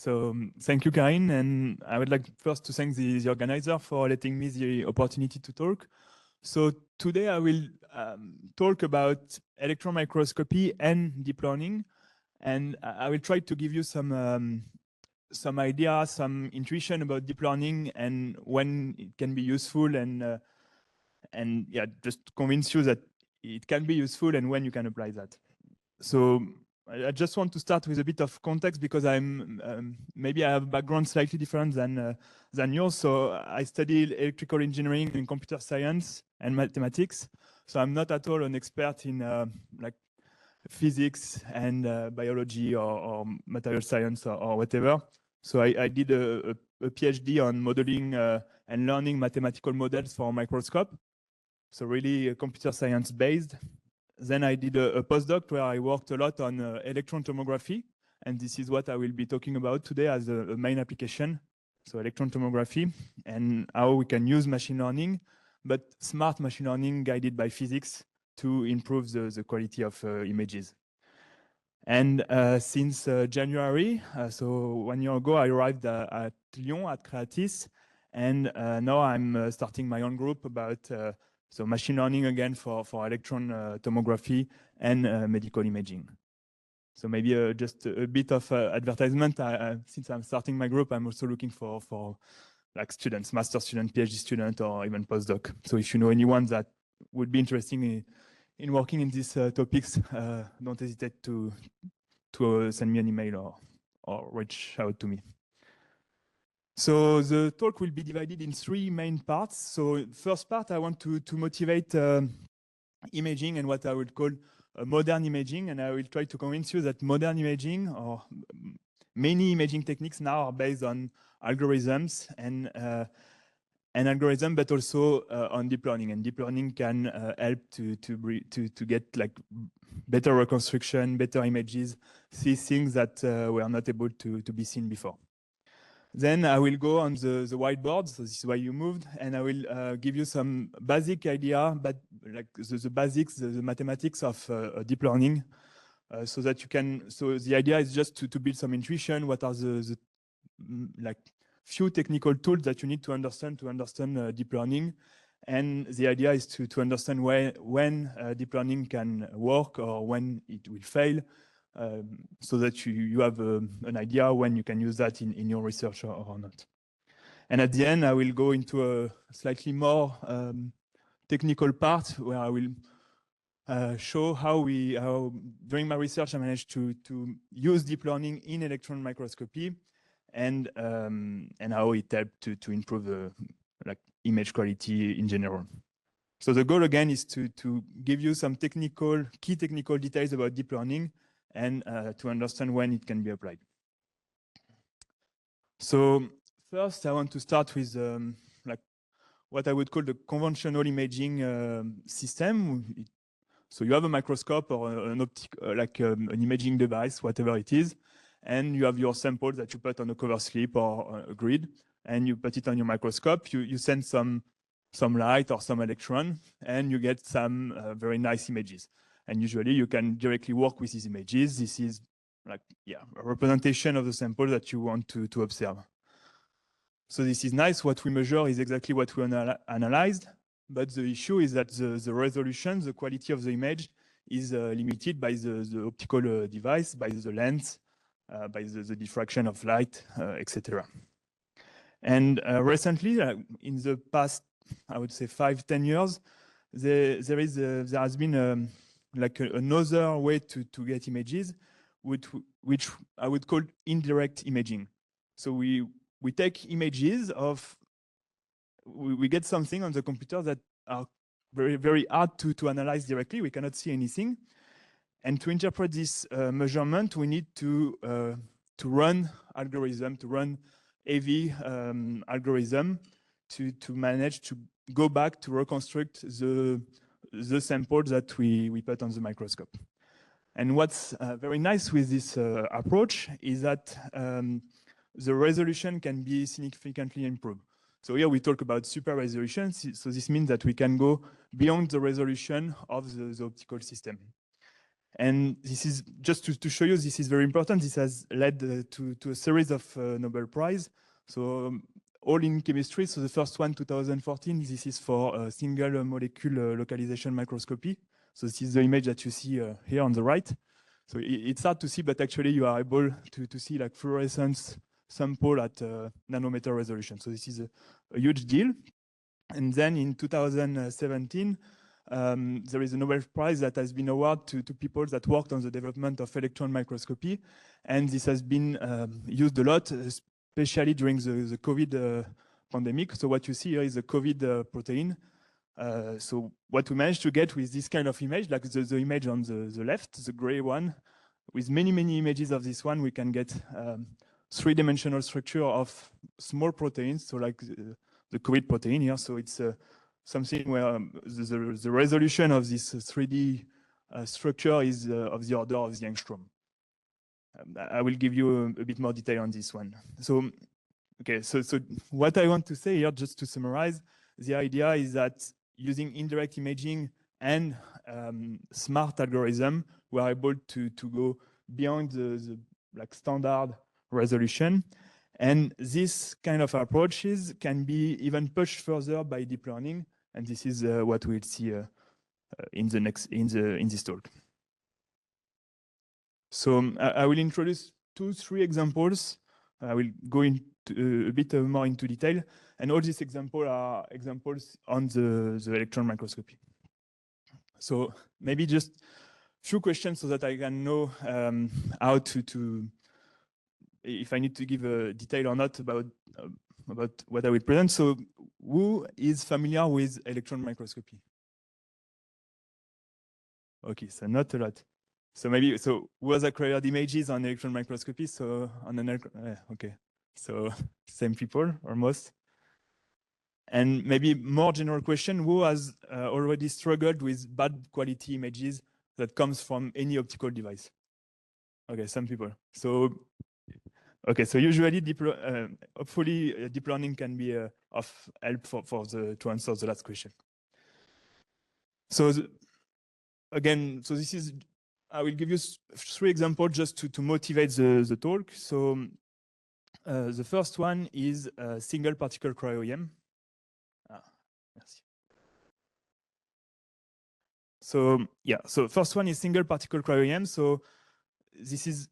So thank you, Karine, and I would like first to thank the organizer for letting me the opportunity to talk. So today I will talk about electron microscopy and deep learning, and I will try to give you some idea, some intuition about deep learning and when it can be useful, and yeah, just convince you that it can be useful and when you can apply that. So I just want to start with a bit of context because I'm maybe I have a background slightly different than yours. So I studied electrical engineering and computer science and mathematics. So I'm not at all an expert in like physics and biology or material science or whatever. So I did a PhD on modeling and learning mathematical models for a microscope. So really computer science based. Then I did a postdoc where I worked a lot on electron tomography. And this is what I will be talking about today as a main application. So electron tomography and how we can use machine learning, but smart machine learning guided by physics to improve the quality of images. And since January, so 1 year ago, I arrived at Lyon at CREATIS. And now I'm starting my own group about so machine learning again for electron tomography and medical imaging. So maybe just a bit of advertisement. Since I'm starting my group, I'm also looking for like students, master student, PhD student, or even postdoc. So if you know anyone that would be interested in working in these topics, don't hesitate to send me an email or reach out to me. So the talk will be divided in 3 main parts. So first part, I want to motivate imaging and what I would call modern imaging. And I will try to convince you that modern imaging or many imaging techniques now are based on algorithms and algorithm, but also on deep learning. And deep learning can help to get like better reconstruction, better images, see things that were not able to be seen before. Then I will go on the whiteboard, so this is why you moved, and I will give you some basic idea, but like the basics, the mathematics of deep learning, so that you can. So the idea is just to build some intuition. What are the like few technical tools that you need to understand deep learning, and the idea is to understand when deep learning can work or when it will fail. So that you have an idea when you can use that in your research or not. And at the end, I will go into a slightly more technical part where I will show how during my research I managed to use deep learning in electron microscopy and how it helped to improve the like image quality in general. So the goal again is to give you some key technical details about deep learning and to understand when it can be applied. So first, I want to start with like what I would call the conventional imaging system. So you have a microscope or an an imaging device, whatever it is, and you have your sample that you put on a cover slip or a grid, and you put it on your microscope. You send some light or some electron, and you get some very nice images. And usually you can directly work with these images. This is like, yeah, a representation of the sample that you want to observe. So this is nice. What we measure is exactly what we analyzed. But the issue is that the resolution, the quality of the image is limited by the optical device, by the lens, by the diffraction of light, etc. And recently, in the past, I would say 5-10 years, there has been like another way to get images, which I would call indirect imaging. So we take images of, we get something on the computer that are very, very hard to analyze directly. We cannot see anything. And to interpret this measurement, we need to run algorithm, to run AV algorithm to manage to go back to reconstruct the sample that we put on the microscope. And what's very nice with this approach is that the resolution can be significantly improved. So here we talk about super resolution. So this means that we can go beyond the resolution of the optical system. And this is just to show you, this is very important. This has led to a series of Nobel Prize. So all in chemistry. So the first one, 2014, this is for single molecule localization microscopy. So this is the image that you see here on the right. So it's hard to see, but actually you are able to see like fluorescence sample at nanometer resolution. So this is a huge deal. And then in 2017, there is a Nobel Prize that has been awarded to people that worked on the development of electron microscopy. And this has been used a lot, especially during the COVID pandemic. So what you see here is the COVID protein. So what we managed to get with this kind of image, like the image on the left, the gray one, with many, many images of this one, we can get three-dimensional structure of small proteins, so like the COVID protein here. So it's something where the resolution of this 3D structure is of the order of the angstrom. I will give you a bit more detail on this one. So, okay, so what I want to say here, just to summarize, the idea is that using indirect imaging and smart algorithm, we are able to go beyond the like standard resolution. And this kind of approaches can be even pushed further by deep learning. And this is what we'll see in this talk. So I will introduce 2-3 examples. I will go into a bit more into detail. And all these examples are examples on the electron microscopy. So maybe just a few questions so that I can know how to if I need to give a detail or not about what I will present. So who is familiar with electron microscopy? Okay, so not a lot. So maybe, so who has acquired images on electron microscopy? So on an okay, so same people almost. And maybe more general question, who has already struggled with bad quality images that comes from any optical device? Okay, some people. So, okay, so usually hopefully deep learning can be of help to answer the last question. So again, so this is, I will give you 3 examples just to motivate the talk. So the first one is single particle cryo-EM. Merci. So yeah, so first one is single particle cryo-EM. So this is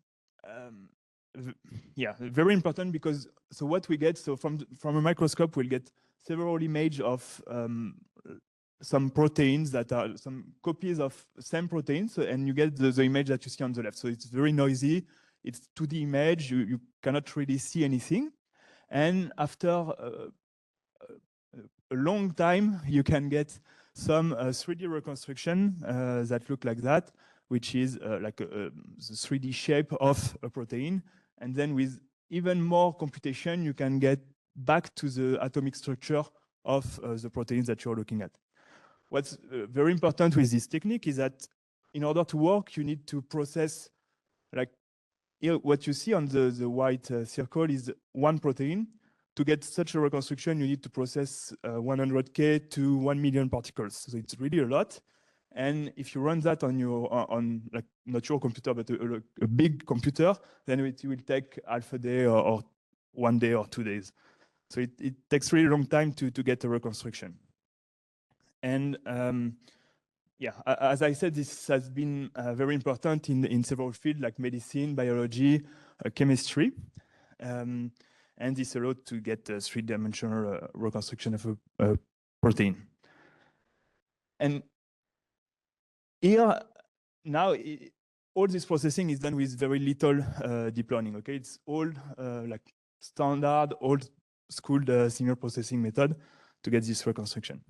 yeah, very important because so what we get, so from a microscope, we'll get several images of some proteins that are some copies of same proteins, and you get the image that you see on the left. So it's very noisy. It's 2D image. You cannot really see anything. And after a long time, you can get some 3D reconstruction that look like that, which is like the 3D shape of a protein. And then with even more computation, you can get back to the atomic structure of the proteins that you're looking at. What's very important with this technique is that in order to work, you need to process, like here, what you see on the white circle is one protein. To get such a reconstruction, you need to process 100K to 1 million particles. So it's really a lot. And if you run that on your like not your computer, but a big computer, then it will take half a day or 1 day or 2 days. So it takes really long time to get a reconstruction. And yeah, as I said, this has been very important in several fields like medicine, biology, chemistry. And this allowed to get a 3-dimensional reconstruction of a protein. And here, now, all this processing is done with very little deep learning, okay? It's all like standard, old school signal processing method to get this reconstruction.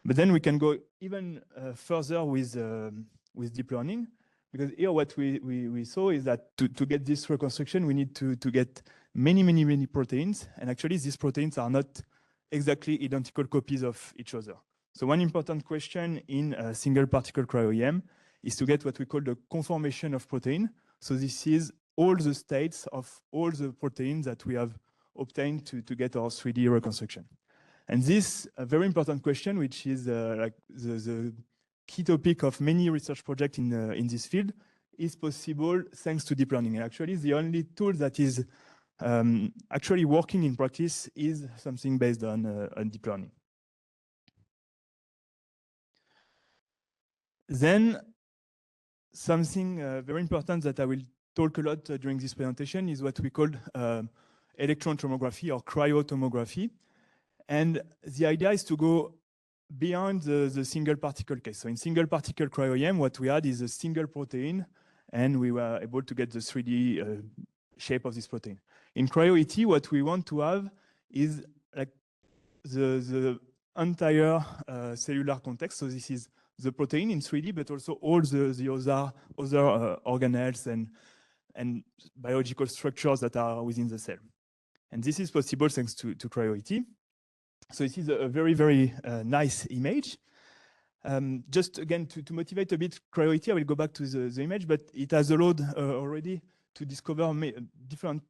But then we can go even further with deep learning, because here what we saw is that to get this reconstruction, we need to get many proteins. And actually, these proteins are not exactly identical copies of each other. So one important question in single particle cryo-EM is to get what we call the conformation of protein. So this is all the states of all the proteins that we have obtained to get our 3D reconstruction. And this a very important question, which is like the key topic of many research projects in this field, is possible thanks to deep learning. And actually, the only tool that is actually working in practice is something based on deep learning. Then something very important that I will talk a lot during this presentation is what we call electron tomography or cryotomography. And the idea is to go beyond the single particle case. So in single particle cryo-EM, what we had is a single protein, and we were able to get the 3D shape of this protein. In cryo-ET, what we want to have is like the entire cellular context. So this is the protein in 3D, but also all the other organelles and biological structures that are within the cell. And this is possible thanks to cryo-ET. So this is a very, very nice image. Just again, to motivate a bit cryo-ET, I will go back to the image, but it has allowed already to discover different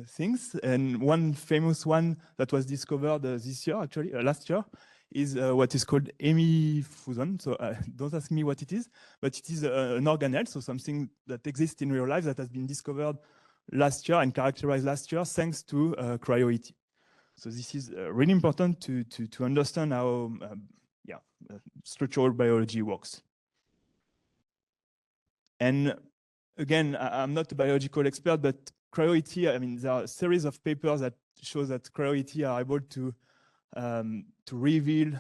things. And one famous one that was discovered this year, actually, last year, is what is called hemifuson. So don't ask me what it is, but it is an organelle, so something that exists in real life that has been discovered last year and characterized last year thanks to cryo-ET. So this is really important to understand how structural biology works. And again, I'm not a biological expert, but cryo-ET, I mean, there are a series of papers that show that cryo-ET are able to reveal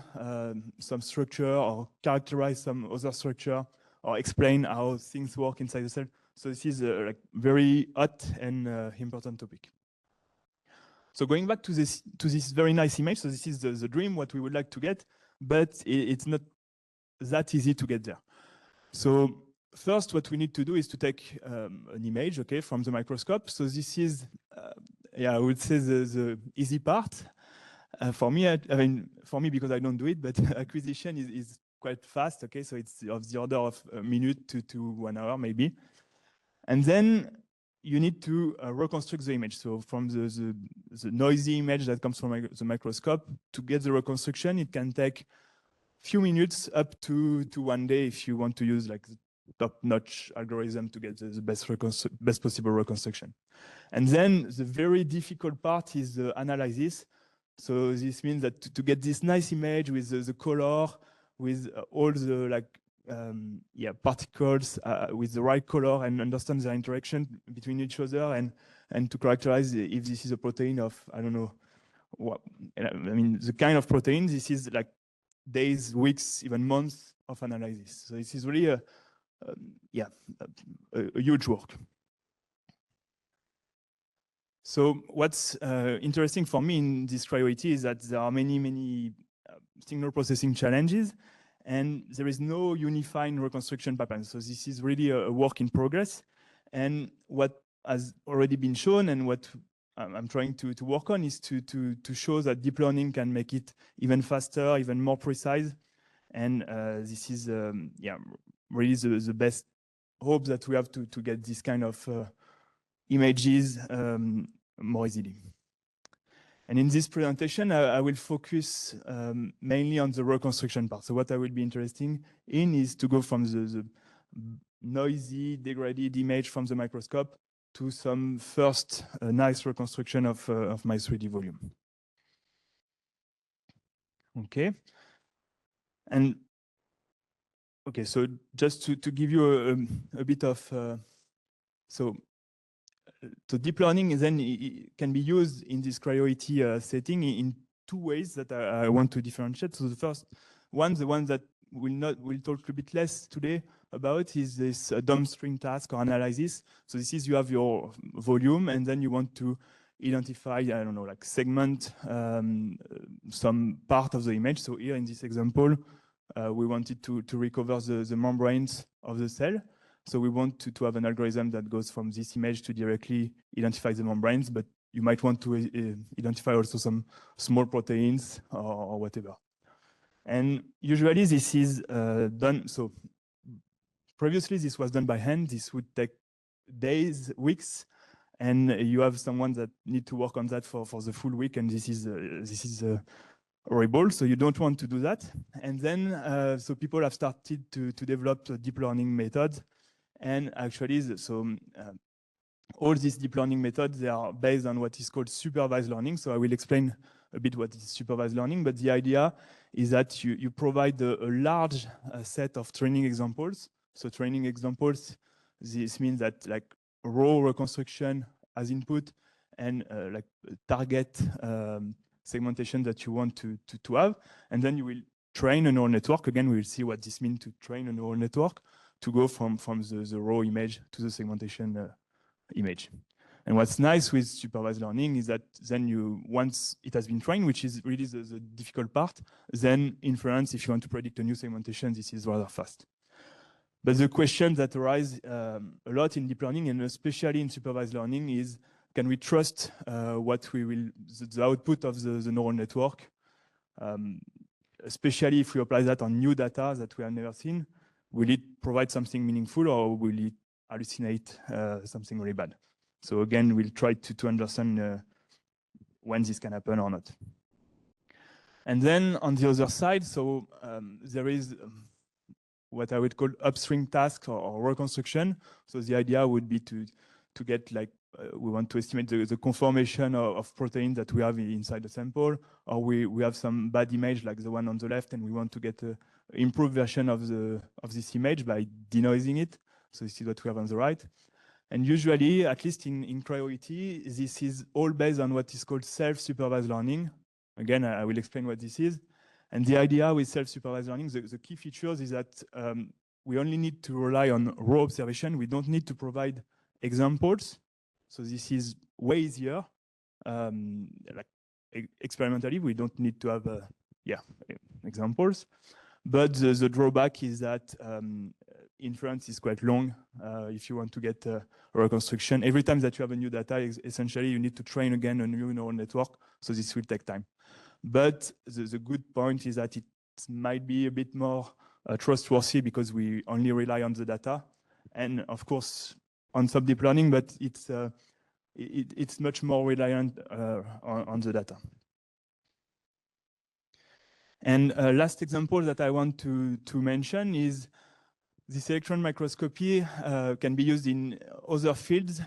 some structure or characterize some other structure or explain how things work inside the cell. So this is a like very hot and important topic. So going back to this very nice image, so this is the dream, what we would like to get, but it's not that easy to get there. So first, what we need to do is to take an image, okay, from the microscope. So this is, I would say the easy part. For me, for me, because I don't do it, but acquisition is quite fast, okay? So it's of the order of a minute to 1 hour, maybe. And then you need to reconstruct the image. So from the noisy image that comes from the microscope, to get the reconstruction, it can take few minutes up to 1 day if you want to use like the top-notch algorithm to get the best possible reconstruction. And then the very difficult part is the analysis. So this means that to get this nice image with the color, with all the like particles with the right color and understand the interaction between each other and to characterize if this is a protein of, I don't know, what, I mean, the kind of protein, this is like days, weeks, even months of analysis. So this is really a huge work. So what's interesting for me in this cryo-ET is that there are many signal processing challenges, and there is no unifying reconstruction pattern. So this is really a work in progress. And what has already been shown and what I'm trying to work on is to show that deep learning can make it even faster, even more precise. And this is really the best hope that we have to get this kind of images more easily. And in this presentation, I will focus mainly on the reconstruction part. So what I will be interested in is to go from the noisy, degraded image from the microscope to some first nice reconstruction of my 3D volume. Okay. And okay, so just to give you a bit of so deep learning then it can be used in this cryo-ET setting in two ways that I want to differentiate. So the first one, the one that we'll talk a bit less today about, is this downstream task or analysis. So this is, you have your volume and then you want to identify, I don't know, like segment some part of the image. So here in this example, we wanted to recover the membranes of the cell. So we want to have an algorithm that goes from this image to directly identify the membranes, but you might want to identify also some small proteins or whatever. And usually this is done, so previously this was done by hand. This would take days, weeks, and you have someone that need to work on that for the full week, and this is horrible, so you don't want to do that. And then, so people have started to develop deep learning methods. And actually, all these deep learning methods, they are based on what is called supervised learning. So I will explain a bit what is supervised learning, but the idea is that you provide a large set of training examples. So training examples, this means that like raw reconstruction as input and like target segmentation that you want to have. And then you will train a neural network. Again, we will see what this means to train a neural network to go from the raw image to the segmentation image. And what's nice with supervised learning is that then once it has been trained, which is really the difficult part, then inference, if you want to predict a new segmentation, this is rather fast. But the question that arises a lot in deep learning, and especially in supervised learning, is can we trust the output of the neural network, especially if we apply that on new data that we have never seen? Will it provide something meaningful, or will it hallucinate something really bad? So again, we'll try to understand when this can happen or not. And then on the other side, so there is what I would call upstream tasks or reconstruction. So the idea would be to get like, we want to estimate the conformation of proteins that we have inside the sample, or we have some bad image like the one on the left, and we want to get an improved version of this image by denoising it. So this is what we have on the right. And usually, at least in CREATIS, this is all based on what is called self-supervised learning. Again, I will explain what this is. And the idea with self-supervised learning, the key features is that we only need to rely on raw observation. We don't need to provide examples. So this is way easier. Like experimentally, we don't need to have examples. But the drawback is that inference is quite long if you want to get a reconstruction. Every time that you have a new data, essentially you need to train again a new neural network. So this will take time. But the good point is that it might be a bit more trustworthy because we only rely on the data. And of course, on some deep learning, but it's much more reliant on the data. And last example that I want to mention is this electron microscopy can be used in other fields.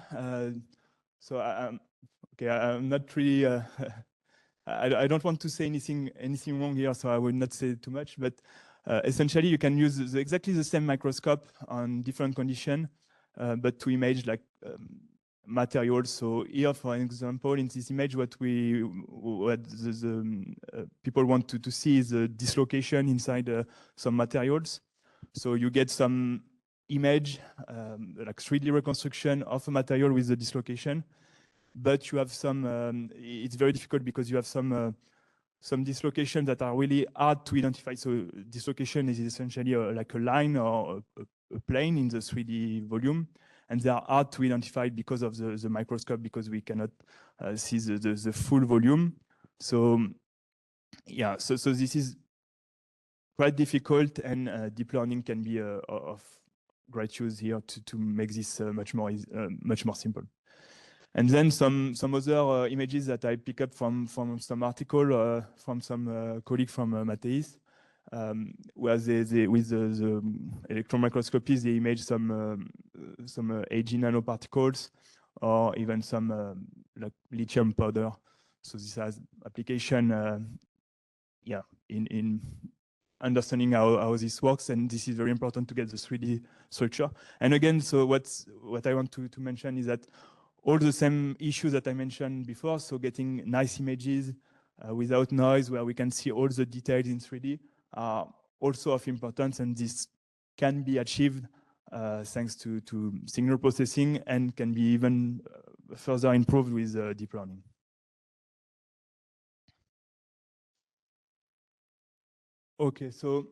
So I'm not really, I don't want to say anything wrong here, so I will not say too much, but essentially you can use exactly the same microscope on different conditions, but to image like materials. So here, for example, in this image, what the people want to see is the dislocation inside some materials. So you get some image, like 3D reconstruction of a material with the dislocation, but you have some, it's very difficult because you have some dislocations that are really hard to identify. So dislocation is essentially like a line or a plane in the 3D volume, and they are hard to identify because of the microscope, because we cannot see the full volume. So yeah, so this is quite difficult, and deep learning can be of great use here to make this much more simple. And then some other images that I pick up from some article from some colleague from Matthäus, where they with the electron microscopy, they image some Ag nanoparticles or even some like lithium powder. So this has application, in understanding how this works, and this is very important to get the 3D structure. And again, so what I want to mention is that all the same issues that I mentioned before, so getting nice images without noise, where we can see all the details in 3D, are also of importance, and this can be achieved thanks to signal processing, and can be even further improved with deep learning. Okay, so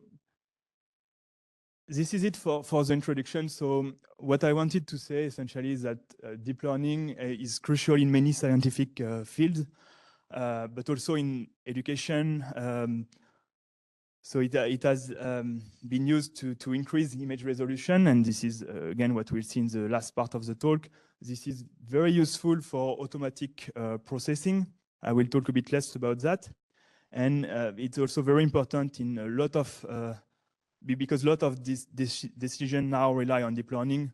this is it for the introduction. So what I wanted to say essentially is that deep learning is crucial in many scientific fields, but also in education. So it has been used to increase image resolution, and this is again what we'll see in the last part of the talk. This is very useful for automatic processing. I will talk a bit less about that. And it's also very important in a lot of, because a lot of this decision now rely on deep learning,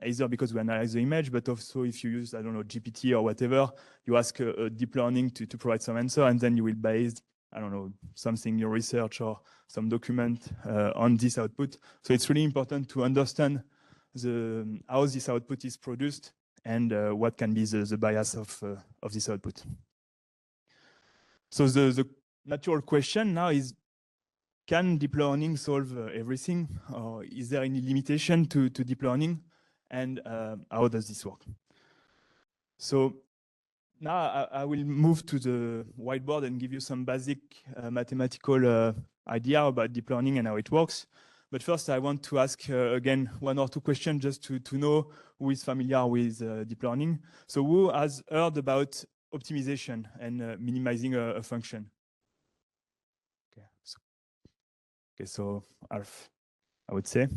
either because we analyze the image, but also if you use, I don't know, GPT or whatever, you ask a deep learning to provide some answer, and then you will base, I don't know, something in your research or some document on this output. So it's really important to understand how this output is produced and what can be the bias of this output. So the natural question now is, can deep learning solve everything? Or is there any limitation to deep learning? And how does this work? So now I will move to the whiteboard and give you some basic mathematical idea about deep learning and how it works. But first, I want to ask again 1 or 2 questions just to know who is familiar with deep learning. So who has heard about optimization and minimizing a function? Okay, so half, I would say.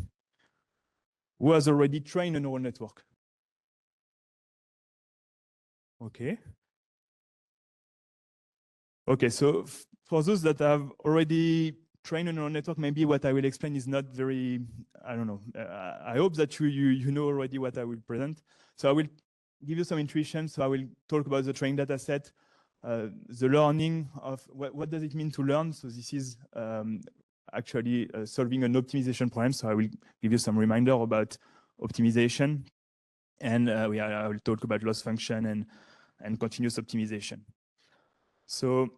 Who has already trained a neural network? Okay. Okay, so for those that have already trained a neural network, maybe what I will explain is not very, I don't know. I hope that you know already what I will present. So I will give you some intuition. So I will talk about the training data set, the learning of what does it mean to learn. So this is actually solving an optimization problem. So I will give you some reminder about optimization. And I will talk about loss function and continuous optimization. So,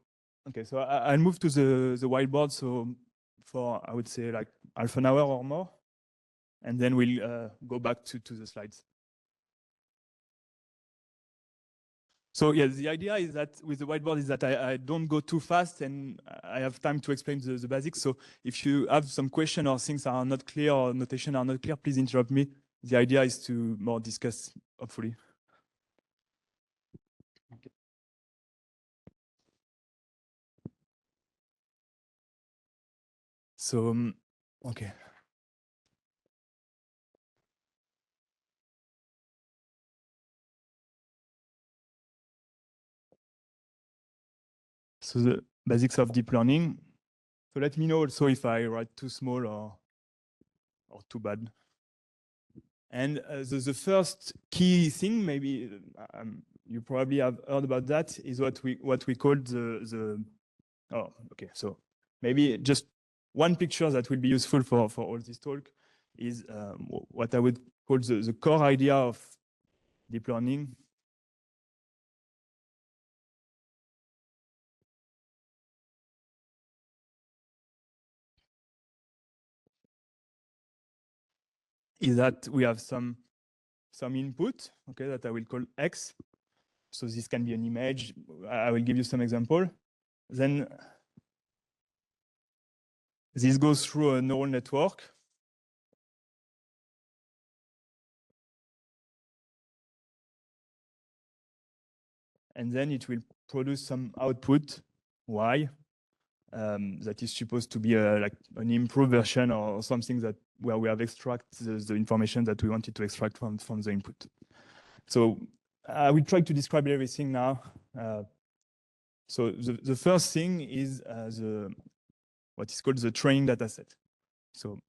okay, so I'll move to the whiteboard. So for, I would say, like half an hour or more. And then we'll go back to the slides. So yeah, the idea is that with the whiteboard is that I don't go too fast and I have time to explain the basics. So if you have some question or things are not clear or notation are not clear, please interrupt me. The idea is to more discuss, hopefully. Okay. So, okay. So the basics of deep learning. So let me know also if I write too small or too bad. And the first key thing, maybe you probably have heard about that, is what we call oh, okay. So maybe just one picture that will be useful for all this talk is what I would call the core idea of deep learning. Is that we have some input, okay, that I will call X. So this can be an image. I will give you some example. Then this goes through a neural network. And then it will produce some output, Y, that is supposed to be like an improved version or something that where we have extracted the information that we wanted to extract from the input. So I will try to describe everything now. So the first thing is what is called the training data set. So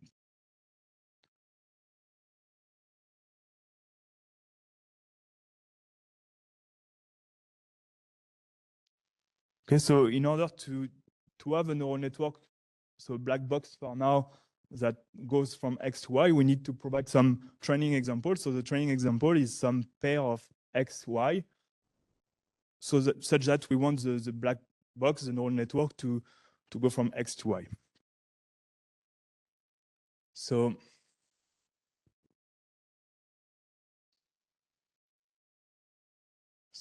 okay, so in order to have a neural network, so black box for now, that goes from X to Y, we need to provide some training example. So the training example is some pair of X, Y, so such that we want the black box, the neural network, to go from X to Y. So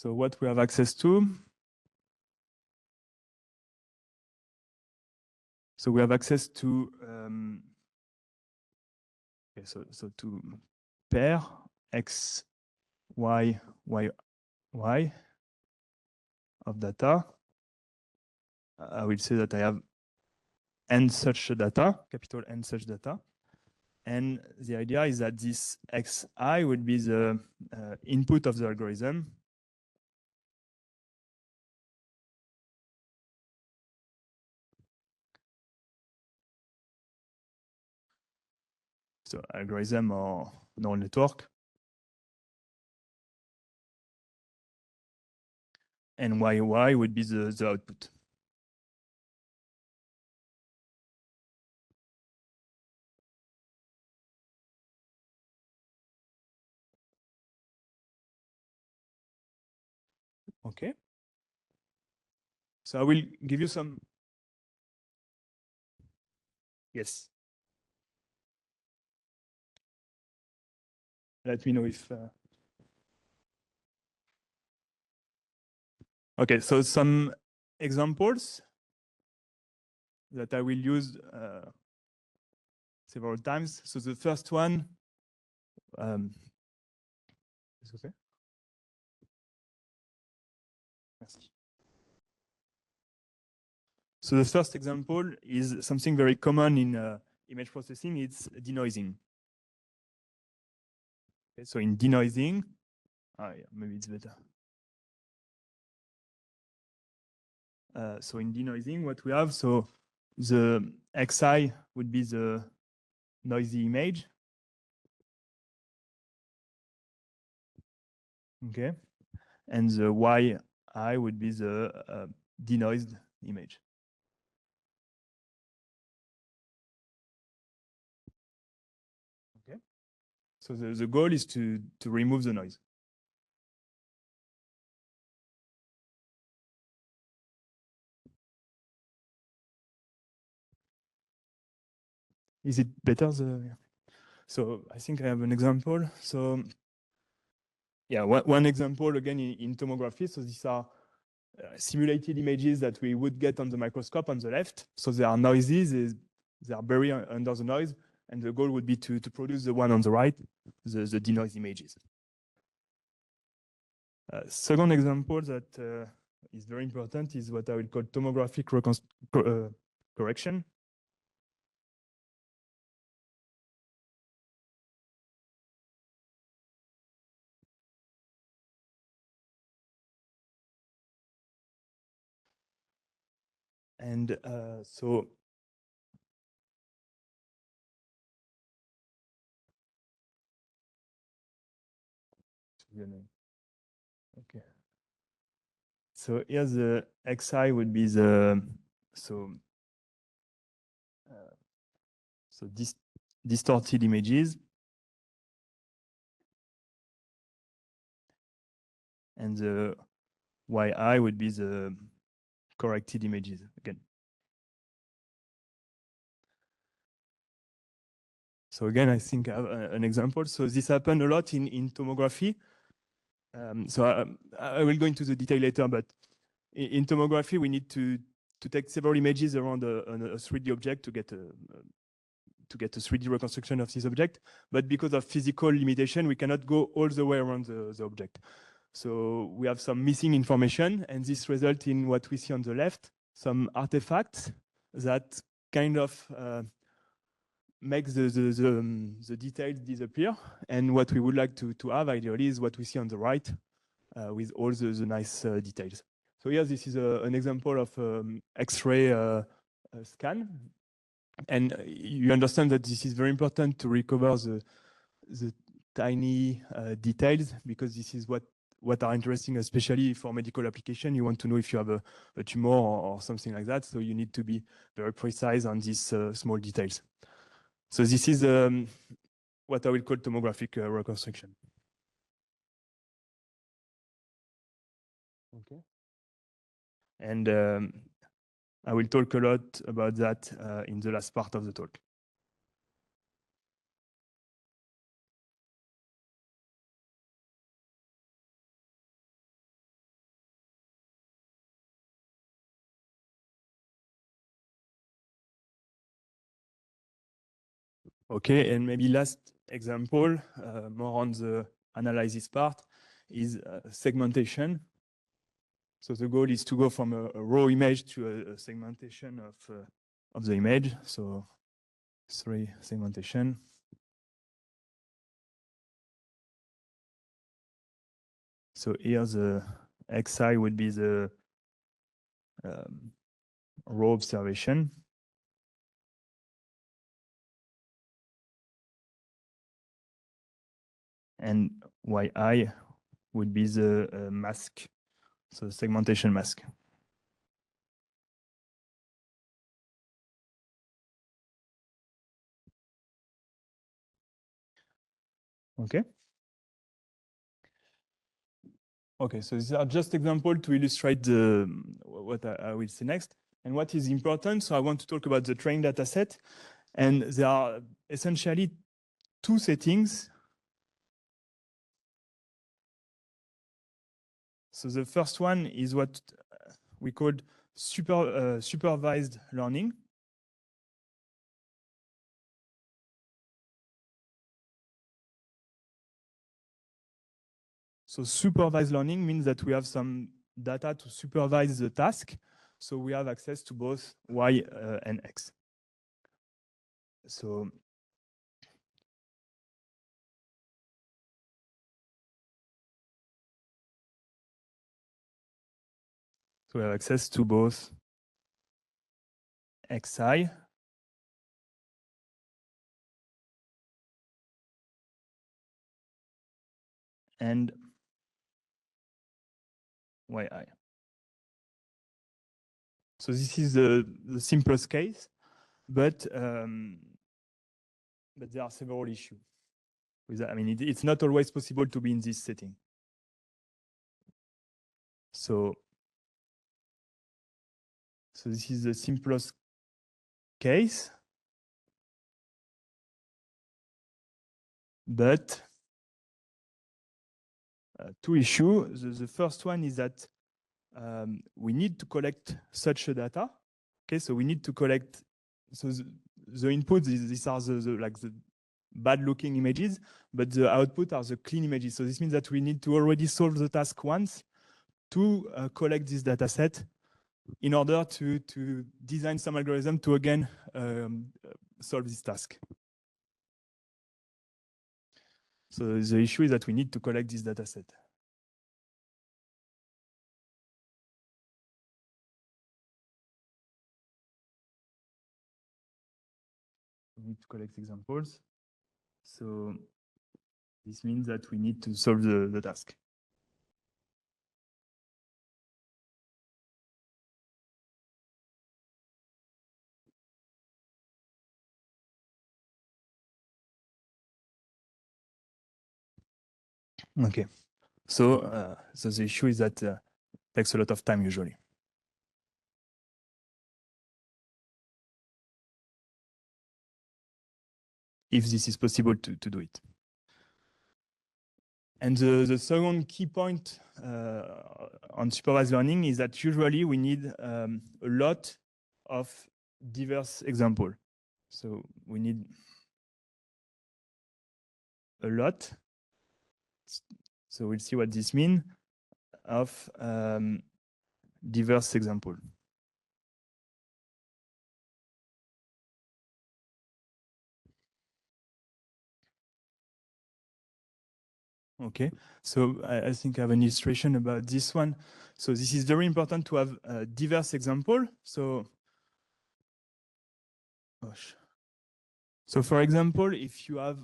what we have access to, so we have access to okay, so to pair X, Y, Y, Y of data. I will say that I have n such data, capital N such data. And the idea is that this xi would be the input of the algorithm. so algorithm or neural network. And YY would be the output. Okay. So I will give you some. Yes. Let me know if. Okay, so some examples that I will use several times. So the first one. Is okay? Merci. So the first example is something very common in image processing. It's denoising. Okay, so in denoising, yeah, maybe it's better. So in denoising, what we have, so the xi would be the noisy image. Okay. And the yi would be the denoised image. Okay. So the goal is to remove the noise. Is it better? So I think I have an example. So yeah, one example again in tomography. So these are simulated images that we would get on the microscope on the left. So they are noisy, they are buried under the noise. And the goal would be to produce the one on the right, the denoised images. Second example that is very important is what I will call tomographic correction. And so okay. So here the xi would be the so distorted images, and the yi would be the corrected images again. So again, I think I have an example. So this happened a lot in tomography. So I will go into the detail later, but in tomography, we need to take several images around a 3D object to get a 3D reconstruction of this object. But because of physical limitation, we cannot go all the way around the object. So we have some missing information, and this results in what we see on the left, some artifacts that kind of makes the details disappear. And what we would like to have ideally is what we see on the right with all the nice details. So here, this is an example of X-ray scan. And you understand that this is very important to recover the tiny details, because this is what are interesting, especially for medical application. You want to know if you have a tumor or something like that. So you need to be very precise on these small details. So this is what I will call tomographic reconstruction. Okay. And I will talk a lot about that in the last part of the talk. Okay, and maybe last example, more on the analysis part, is segmentation. So the goal is to go from a raw image to a segmentation of the image. So 3 segmentation. So here the xi would be the raw observation. and yi would be the mask, so segmentation mask. Okay. Okay, so these are just examples to illustrate the what I will say next. And what is important, so I want to talk about the training data set. And there are essentially two settings. So the first one is what we called supervised learning. So supervised learning means that we have some data to supervise the task. So we have access to both Y and X. So we have access to both Xi and YI. So this is the simplest case, but there are several issues with that. I mean, it's not always possible to be in this setting. So this is the simplest case, but two issues. The first one is that we need to collect such a data. Okay, so we need to collect. So the input, these are the bad-looking images, but the output are the clean images. So this means that we need to already solve the task once to collect this data set in order to design some algorithm to again solve this task. So the issue is that we need to collect this data set. We need to collect examples. So this means that we need to solve the task. Okay. So the issue is that it takes a lot of time usually. If this is possible to do it. And the second key point on supervised learning is that usually we need a lot of diverse examples. So we need a lot. So we'll see what this means of diverse example. Okay, so I think I have an illustration about this one. So this is very important to have a diverse example. So, so for example, if you have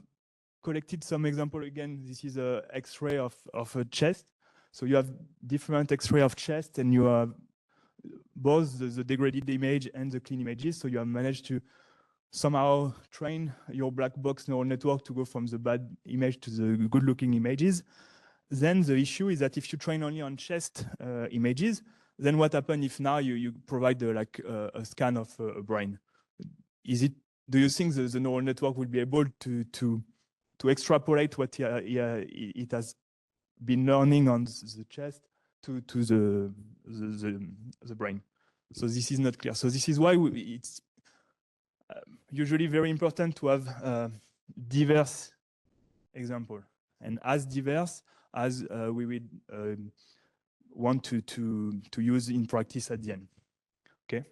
collected some example, again, this is a X-ray of a chest. So you have different X-ray of chest and you have both the degraded image and the clean images. So you have managed to somehow train your black box neural network to go from the bad image to the good looking images. Then the issue is that if you train only on chest images, then what happens if now you provide a scan of a brain? Do you think the neural network will be able to extrapolate what it has been learning on the chest to the brain? So this is not clear. So this is why it's usually very important to have diverse example, and as diverse as we would want to use in practice at the end. Okay.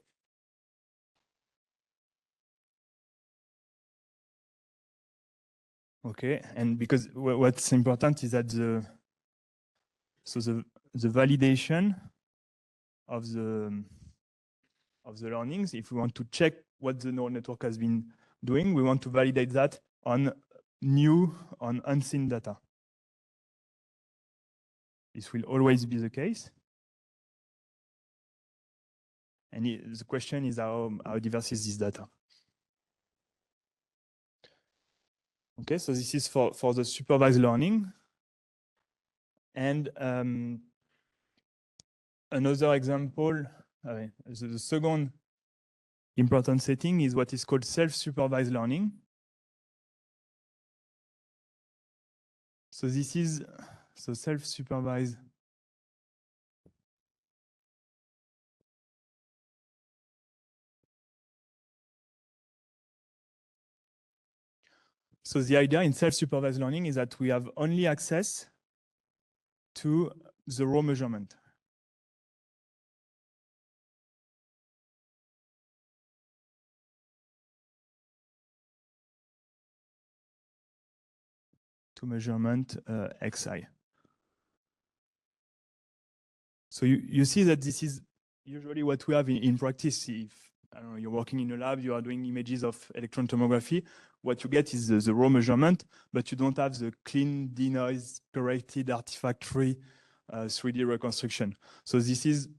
Okay, and because what's important is that the validation of the learnings, if we want to check what the neural network has been doing, we want to validate that on unseen data. This will always be the case. And the question is how diverse is this data? Okay, so this is for the supervised learning. And another example, the second important setting is what is called self-supervised learning. So this is self-supervised. So the idea in self-supervised learning is that we have only access to the raw measurement. To measurement xi. So you see that this is usually what we have in practice. If I don't know, you're working in a lab, you are doing images of electron tomography, what you get is the raw measurement, but you don't have the clean, denoise, corrected, artifact-free 3D reconstruction. So this is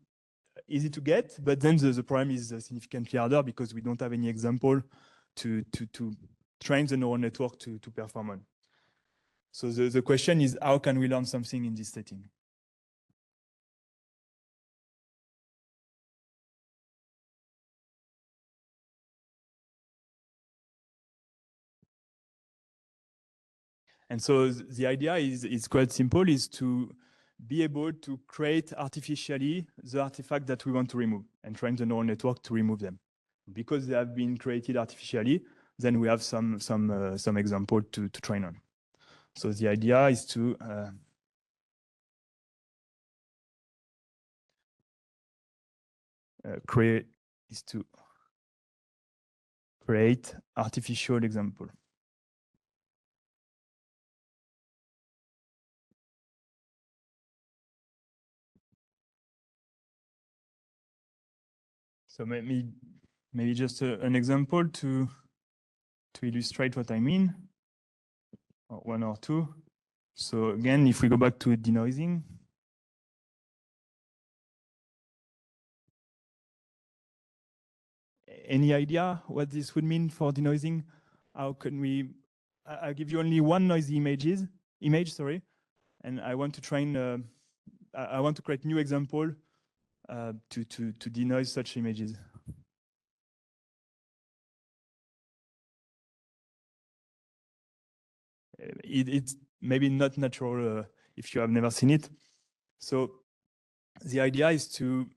easy to get, but then the problem is significantly harder because we don't have any example to train the neural network to perform on. So the question is, how can we learn something in this setting? And so the idea is quite simple, is to be able to create artificially the artifact that we want to remove and train the neural network to remove them. Because they have been created artificially, then we have some example to train on. So the idea is to create artificial example. So maybe just an example to illustrate what I mean, or one or two. So again, if we go back to denoising, any idea what this would mean for denoising? How can we? I'll give you only one noisy image, sorry, and I want to train. I want to create new example to denoise such images. It's maybe not natural if you have never seen it. So the idea is to,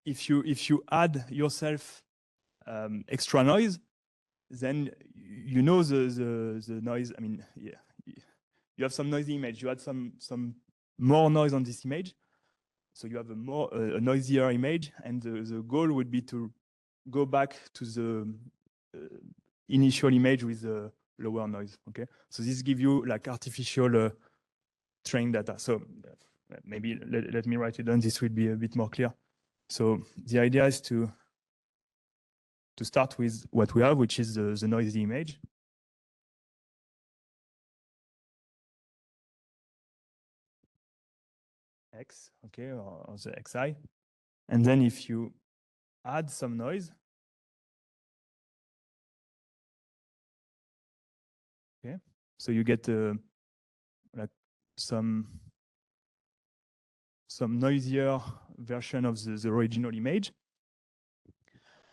if you add yourself extra noise, then you know the noise. I mean, yeah, you have some noisy image. You add some more noise on this image, so you have a noisier image, and the goal would be to go back to the initial image with lower noise. Okay, so this gives you like artificial trained data. So maybe let me write it down. This will be a bit more clear. So the idea is to start with what we have, which is the noisy image. X, okay, or the xi. And then if you add some noise, okay, so you get like some noisier version of the original image.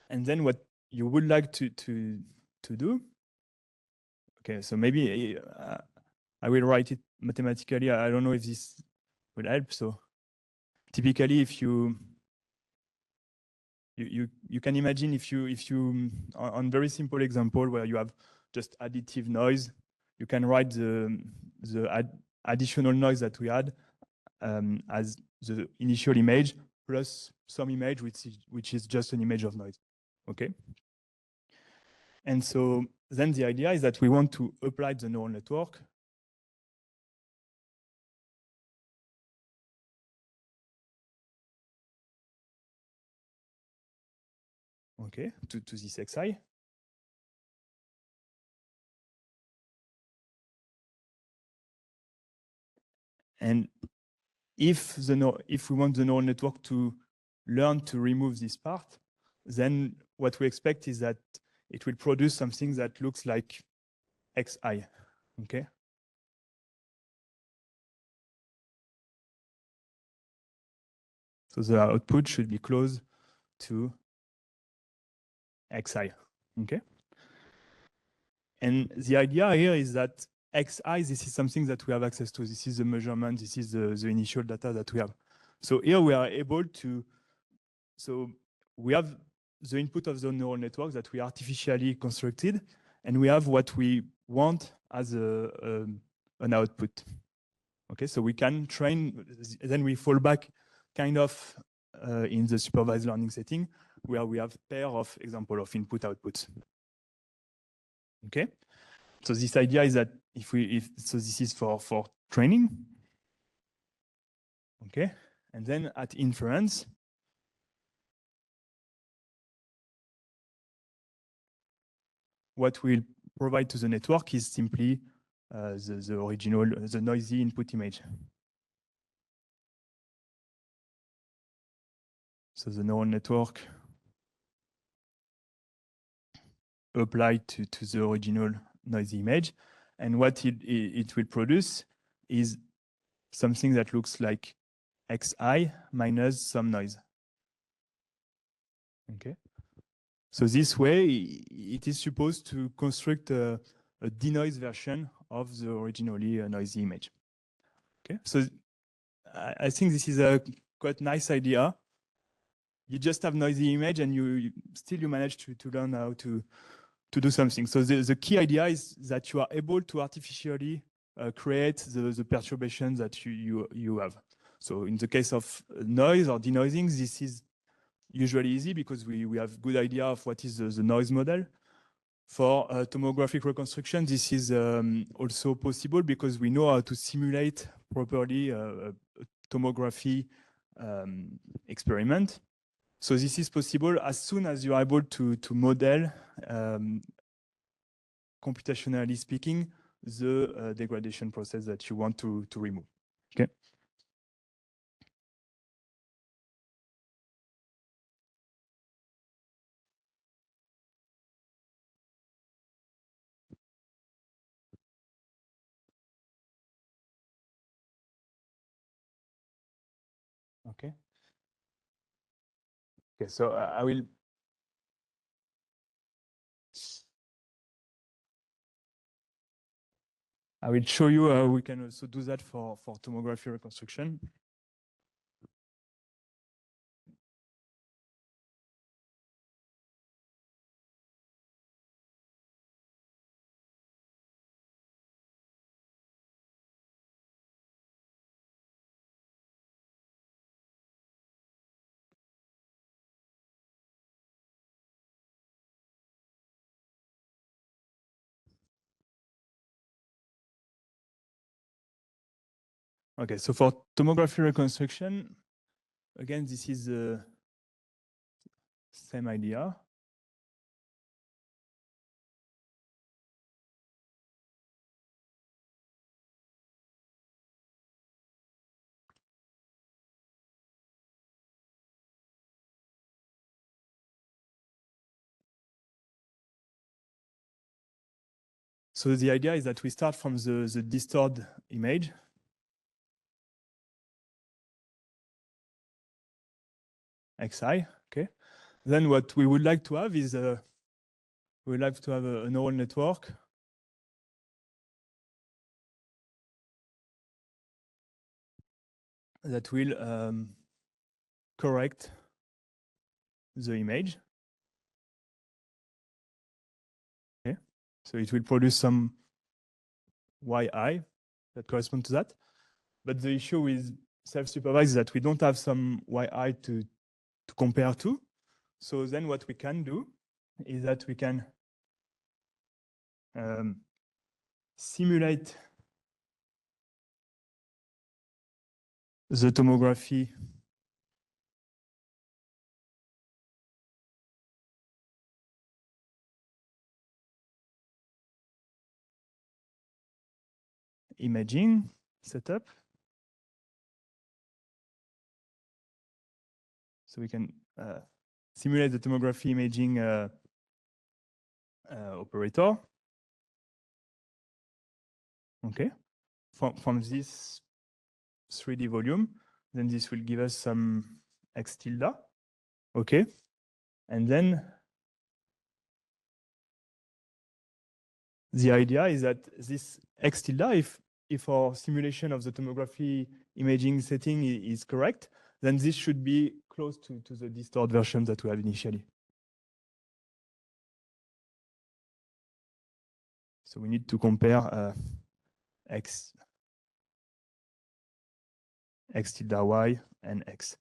And then what you would like to do, okay, so maybe I will write it mathematically. I don't know if this will help. So typically, if you can imagine if you on very simple example where you have just additive noise, you can write the additional noise that we had as the initial image plus some image which is just an image of noise. Okay. And so then the idea is that we want to apply the neural network okay, to this xi. And if we want the neural network to learn to remove this part, then what we expect is that it will produce something that looks like xi, okay? So the output should be close to xi, okay? And the idea here is that xi, this is something that we have access to. This is the measurement, this is the initial data that we have. So here we are able to, so we have the input of the neural network that we artificially constructed, and we have what we want as an output. Okay, so we can train, then we fall back kind of in the supervised learning setting where we have pair of example of input outputs. Okay, so this idea is that so this is for training. Okay, and then at inference, what we'll provide to the network is simply the original, the noisy input image. So the neural network applied to the original noisy image. And what it will produce is something that looks like xi minus some noise. Okay. So this way, it is supposed to construct a denoise version of the originally noisy image. Okay. So I think this is a quite nice idea. You just have noisy image and you still manage to learn how to do something. So the key idea is that you are able to artificially create the perturbations that you have. So in the case of noise or denoising, this is usually easy because we have good idea of what is the noise model. For tomographic reconstruction, this is also possible because we know how to simulate properly a tomography experiment. So this is possible as soon as you are able to model, computationally speaking, the degradation process that you want to remove. Okay. Okay. Okay. So I will. I will show you how we can also do that for tomography reconstruction. Okay, so for tomography reconstruction, again, this is the same idea. So the idea is that we start from the distorted image. Xi, okay. Then what we would like to have is we would like to have a neural network that will correct the image. Okay. So it will produce some yi that correspond to that. But the issue with self-supervised is that we don't have some yi to compare to. So then what we can do is that we can simulate the tomography imaging setup. So we can simulate the tomography imaging operator. Okay, from this 3D volume, then this will give us some X tilde. Okay, and then the idea is that this X tilde, if our simulation of the tomography imaging setting is correct, then this should be close to the distort version that we had initially. So we need to compare X tilde Y and X.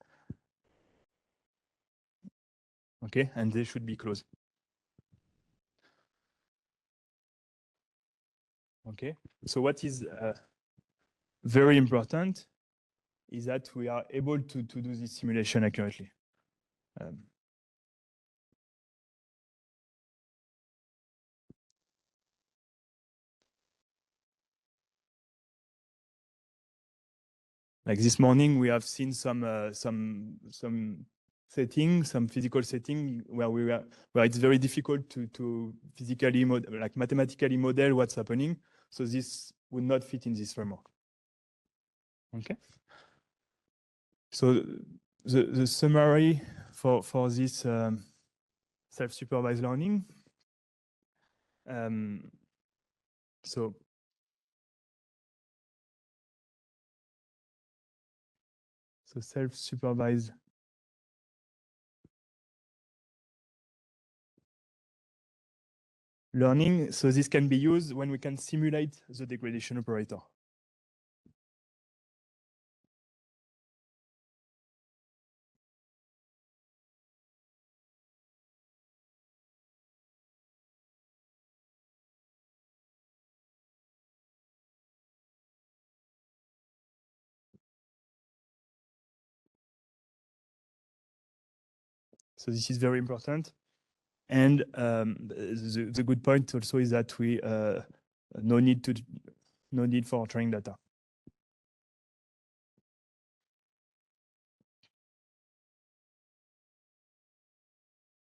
Okay, and they should be close. Okay, so what is very important is that we are able to do this simulation accurately. Like this morning, we have seen some setting, some physical setting where it's very difficult to physically like mathematically model what's happening. So this would not fit in this framework. Okay. So the summary for this self-supervised learning. So self-supervised learning. So this can be used when we can simulate the degradation operator. So this is very important. And the good point also is that we no need for training data.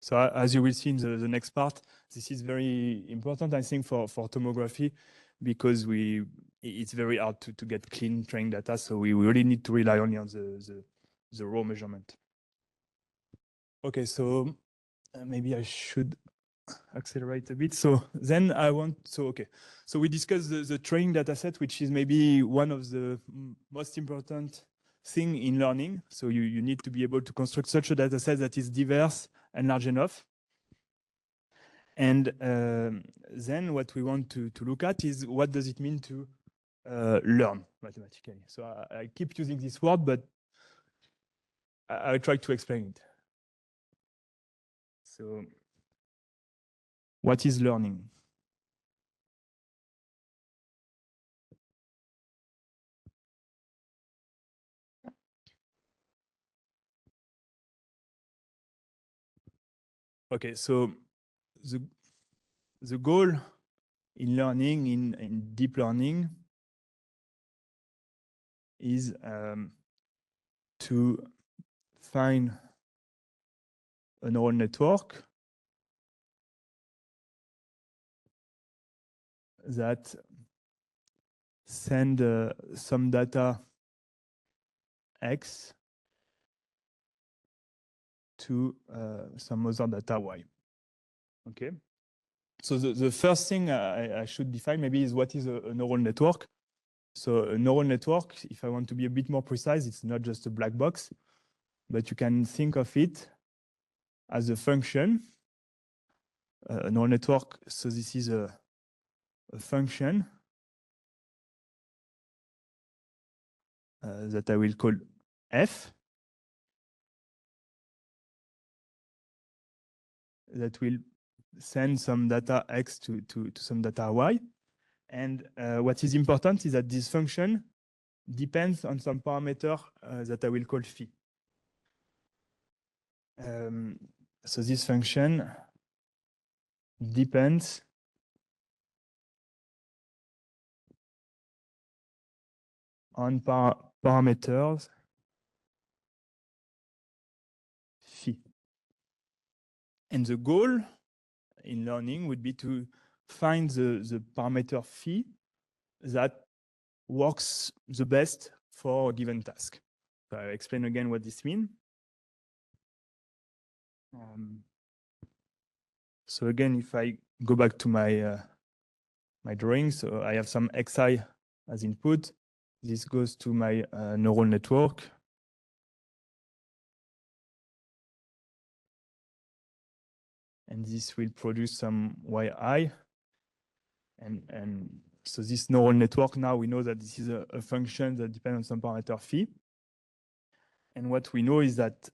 So as you will see in the next part, this is very important, I think, for tomography, because it's very hard to get clean training data. So we really need to rely only on the raw measurement. Okay, so maybe I should accelerate a bit. So then so we discussed the training data set, which is maybe one of the most important thing in learning. So you need to be able to construct such a data set that is diverse and large enough. And then what we want to look at is what does it mean to learn mathematically. So I keep using this word, but I'll try to explain it. So what is learning? Okay, so the goal in learning, in deep learning, is to find a neural network that send some data X to some other data Y. Okay. So the first thing I should define maybe is what is a neural network. So a neural network, if I want to be a bit more precise, it's not just a black box, but you can think of it as a function. A neural network, so this is a function that I will call f, that will send some data x to some data y. And what is important is that this function depends on some parameter that I will call phi. So this function depends on parameters phi. And the goal in learning would be to find the parameter phi that works the best for a given task. So I'll explain again what this means. So again, if I go back to my my drawing, so I have some xi as input. This goes to my neural network. And this will produce some yi. And so this neural network, now we know that this is a function that depends on some parameter phi. And what we know is that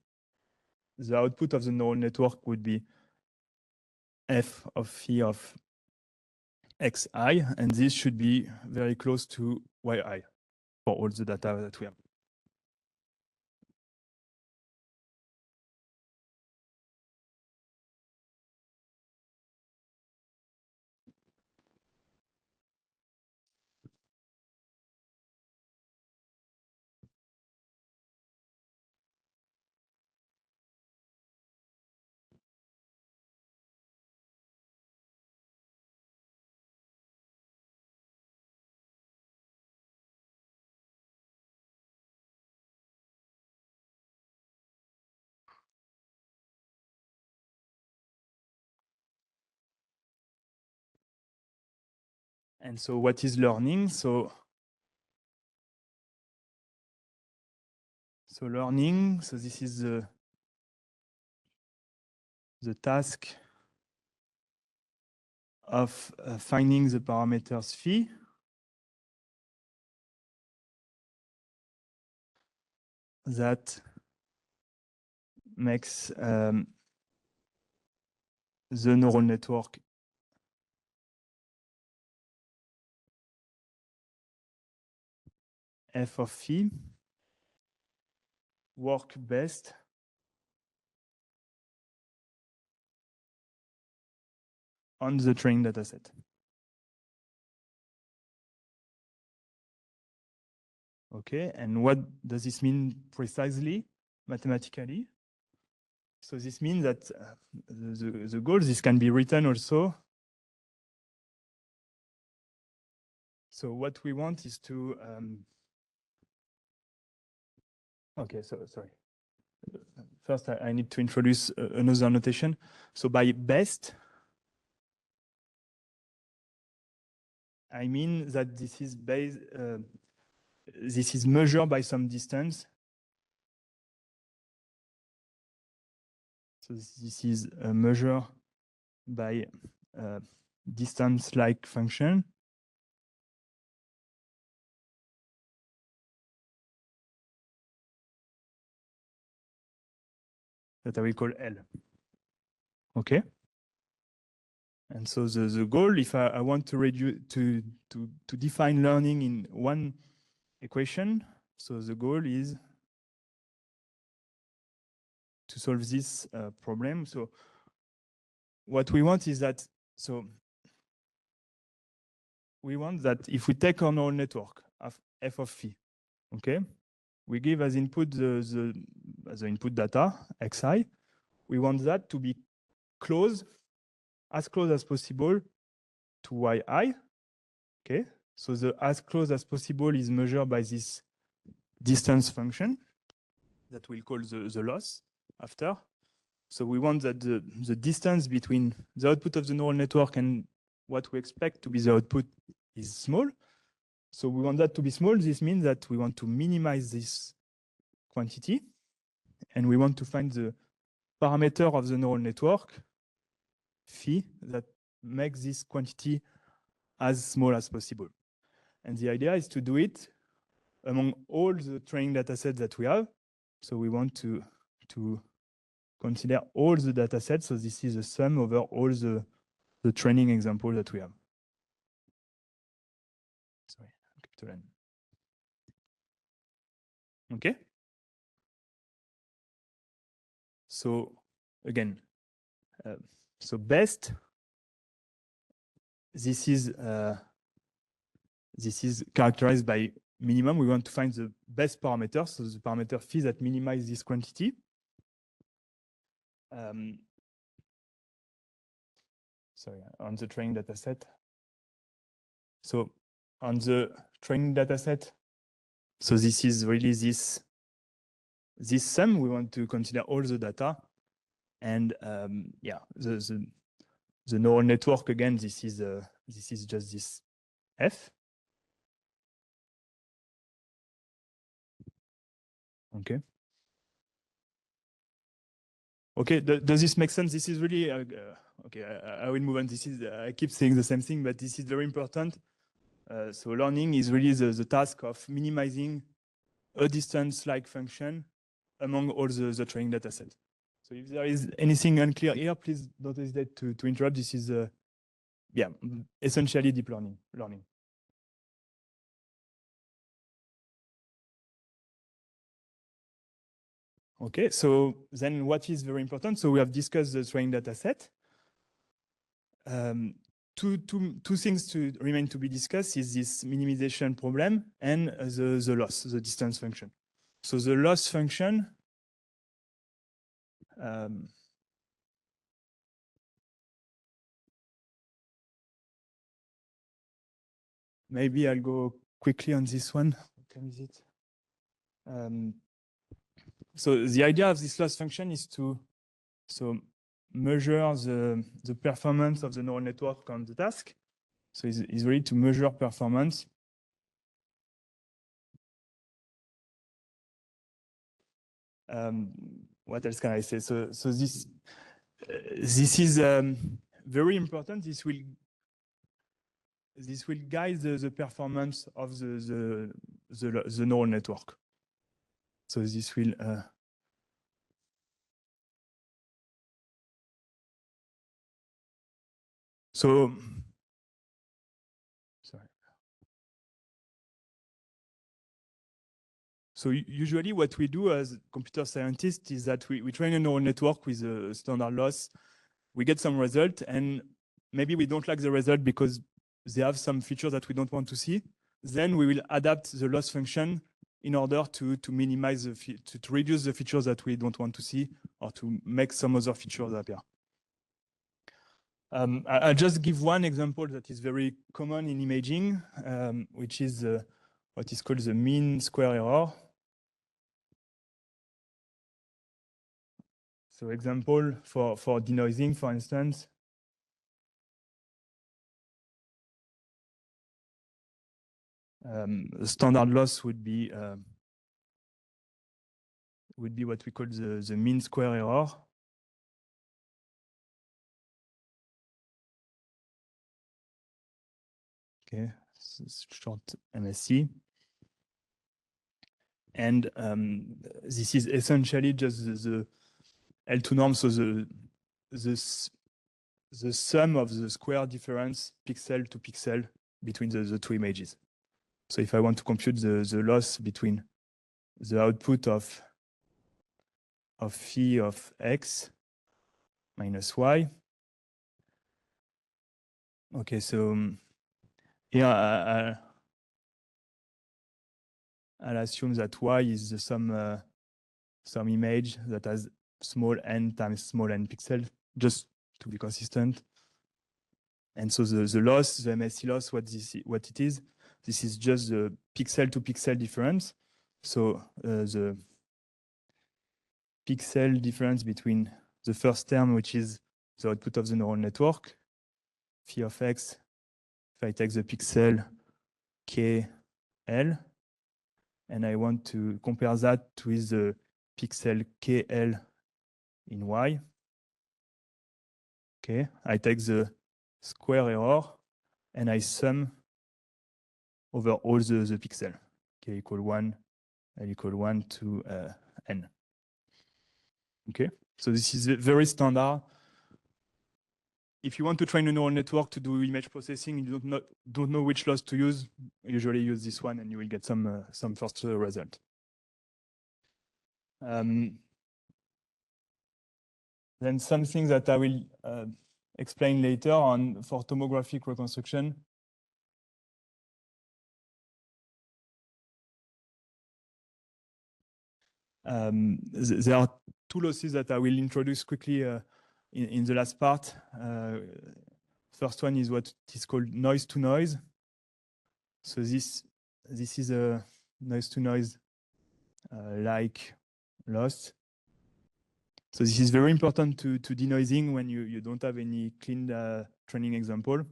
the output of the neural network would be f of phi of xi, and this should be very close to yi for all the data that we have. And so what is learning? So learning, so this is the task of finding the parameters phi that makes the neural network f of phi work best on the training dataset. Okay, and what does this mean precisely, mathematically? So this means that the goal, this can be written also. So what we want is to, okay, so sorry. First, I need to introduce another notation. So by best, I mean that this is based, this is measured by some distance. So this is a measure by distance-like function. That I will call L. Okay. And so the goal, if I want to reduce to define learning in one equation, so the goal is to solve this problem. So what we want is that, so we want that if we take our neural network of f of phi, okay, we give as input the input data xi. We want that to be close as possible to yi. Okay, so the as close as possible is measured by this distance function that we'll call the loss after. So we want that the distance between the output of the neural network and what we expect to be the output is small. So we want that to be small. This means that we want to minimize this quantity, and we want to find the parameter of the neural network, phi, that makes this quantity as small as possible. And the idea is to do it among all the training data sets that we have. So we want to consider all the data sets. So this is the sum over all the training examples that we have. Sorry, capital N. Okay. So again, so best, this is characterized by minimum. We want to find the best parameter, so the parameter phi that minimizes this quantity. sorry, on the training data set. So on the training data set, so this is really this sum. We want to consider all the data. And yeah, the neural network, again, this is just this F. Okay. Okay, does this make sense? This is really, okay, I will move on. This is, I keep saying the same thing, but this is very important. So learning is really the task of minimizing a distance-like function among all the training data sets. So if there is anything unclear here, please don't hesitate to interrupt. This is, yeah, essentially deep learning. Okay, so then what is very important? So we have discussed the training data set. Two things to remain to be discussed is this minimization problem and the loss, the distance function. So the loss function, maybe I'll go quickly on this one. What time is it? So the idea of this loss function is to measure the performance of the neural network on the task. So it's really to measure performance. What else can I say? So this is very important. This will guide the performance of the neural network. So this will sorry. So usually what we do as computer scientists is that we train a neural network with a standard loss. We get some result, and maybe we don't like the result because they have some features that we don't want to see. Then we will adapt the loss function in order to minimize to reduce the features that we don't want to see, or to make some other features appear. I'll just give one example that is very common in imaging, which is what is called the mean square error. So example for denoising, for instance. The standard loss would be what we call the mean square error. Okay, short MSE. And this is essentially just the L2 norm, so the sum of the square difference pixel to pixel between the two images. So if I want to compute the loss between the output of phi of x minus y. Okay, so here I'll assume that y is some image that has small n times small n pixels, just to be consistent. And so the loss, the MSE loss, what it is, this is just the pixel to pixel difference. So the pixel difference between the first term, which is the output of the neural network, phi of x, if I take the pixel KL, and I want to compare that with the pixel KL in Y. Okay, I take the square error and I sum over all the pixels. K equal 1, L equal 1 to N. Okay, so this is very standard. If you want to train a neural network to do image processing, you don't know which loss to use, usually use this one and you will get some first result. Then something that I will explain later on for tomographic reconstruction. There are two losses that I will introduce quickly in the last part. First one is what is called noise to noise. So this is a noise to noise like loss. So this is very important to denoising when you don't have any clean training example.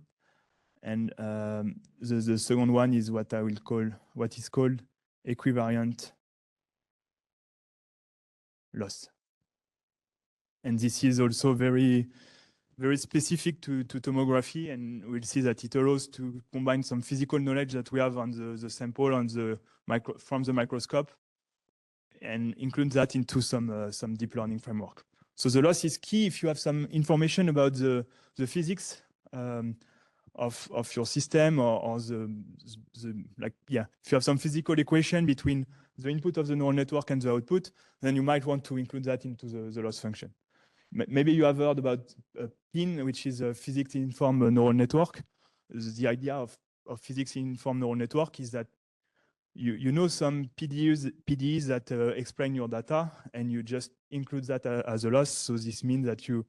And the second one is what is called equivariant loss. And this is also very specific to tomography, and we'll see that it allows to combine some physical knowledge that we have on the sample from the microscope and include that into some deep learning framework. So the loss is key if you have some information about the physics of your system or if you have some physical equation between the input of the neural network and the output, then you might want to include that into the loss function. Maybe you have heard about PIN, which is a physics-informed neural network. The idea of physics-informed neural network is that you know some PDEs that explain your data, and you just include that as a loss. So this means that you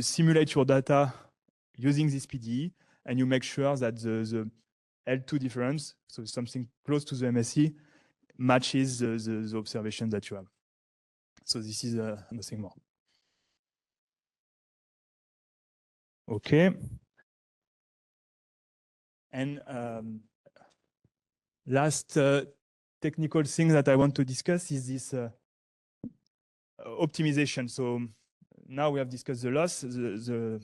simulate your data using this PDE, and you make sure that the L2 difference, so something close to the MSE, matches the observation that you have. So this is nothing more. Okay. And last technical thing that I want to discuss is this optimization. So now we have discussed the loss. The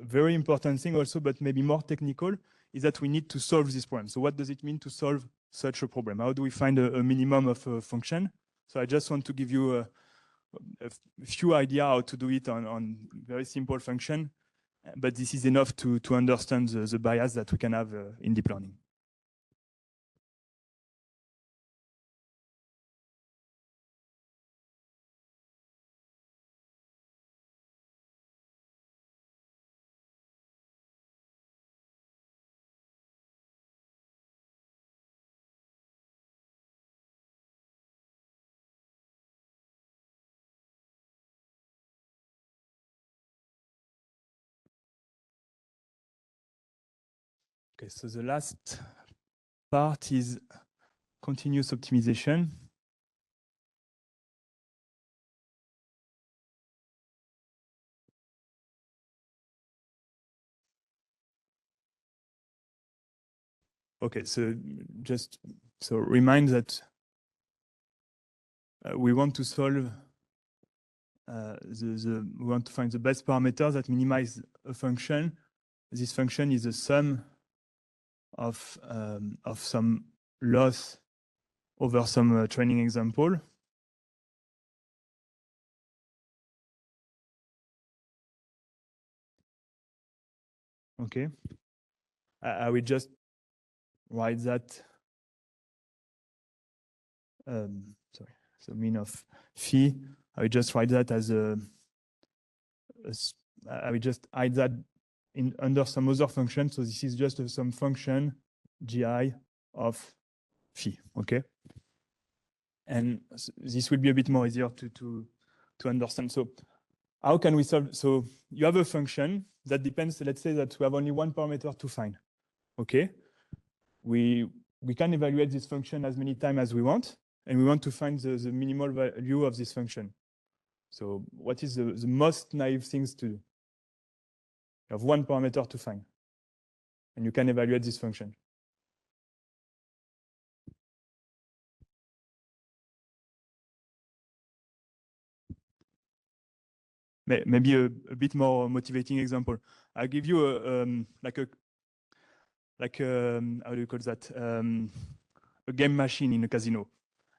very important thing also, but maybe more technical, is that we need to solve this problem. So what does it mean to solve such a problem? How do we find a minimum of a function? So I just want to give you a few ideas how to do it on very simple function, but this is enough to understand the bias that we can have in deep learning. Okay, so the last part is continuous optimization. Okay, so just remind that we want to solve we want to find the best parameters that minimize a function. This function is the sum of some loss over some training example. Okay, I will just write that. Sorry, so mean of phi. I will just write that as I will just hide that under some other function. So this is just some function gi of phi. Okay, and this will be a bit more easier to understand. So how can we solve? So you have a function that depends. Let's say that we have only one parameter to find. Okay, we can evaluate this function as many times as we want, and we want to find the minimal value of this function. So what is the most naive things to do? You have one parameter to find, and you can evaluate this function. Maybe a bit more motivating example. I'll give you how do you call that? A game machine in a casino,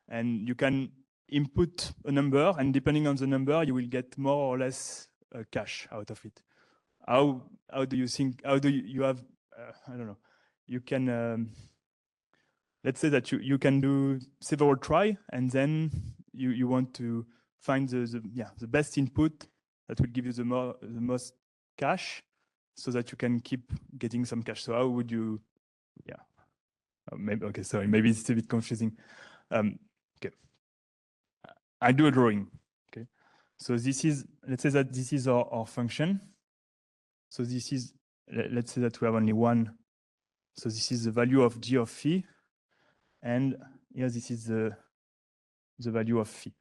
and you can input a number, and depending on the number, you will get more or less cash out of it. How do you think? How do you have? I don't know. You can let's say that you can do several try, and then you want to find the best input that will give you the most cash, so that you can keep getting some cash. So how would you? Yeah. Maybe okay. Sorry. Maybe it's a bit confusing. Okay. I do a drawing. Okay. So this is, let's say that this is our function. So this is, let's say that we have only one. So this is the value of g of phi. And here, this is the value of phi.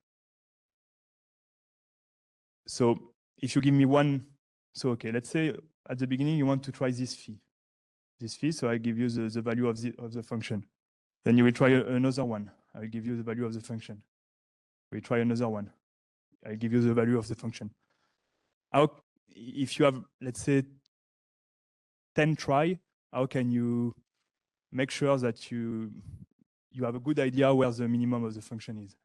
So if you give me one, so okay, let's say at the beginning you want to try this phi. So I give you the value of the function. Then you will try another one. I will give you the value of the function. We try another one. I give you the value of the function. If you have, let's say, 10 try, how can you make sure that you have a good idea where the minimum of the function is?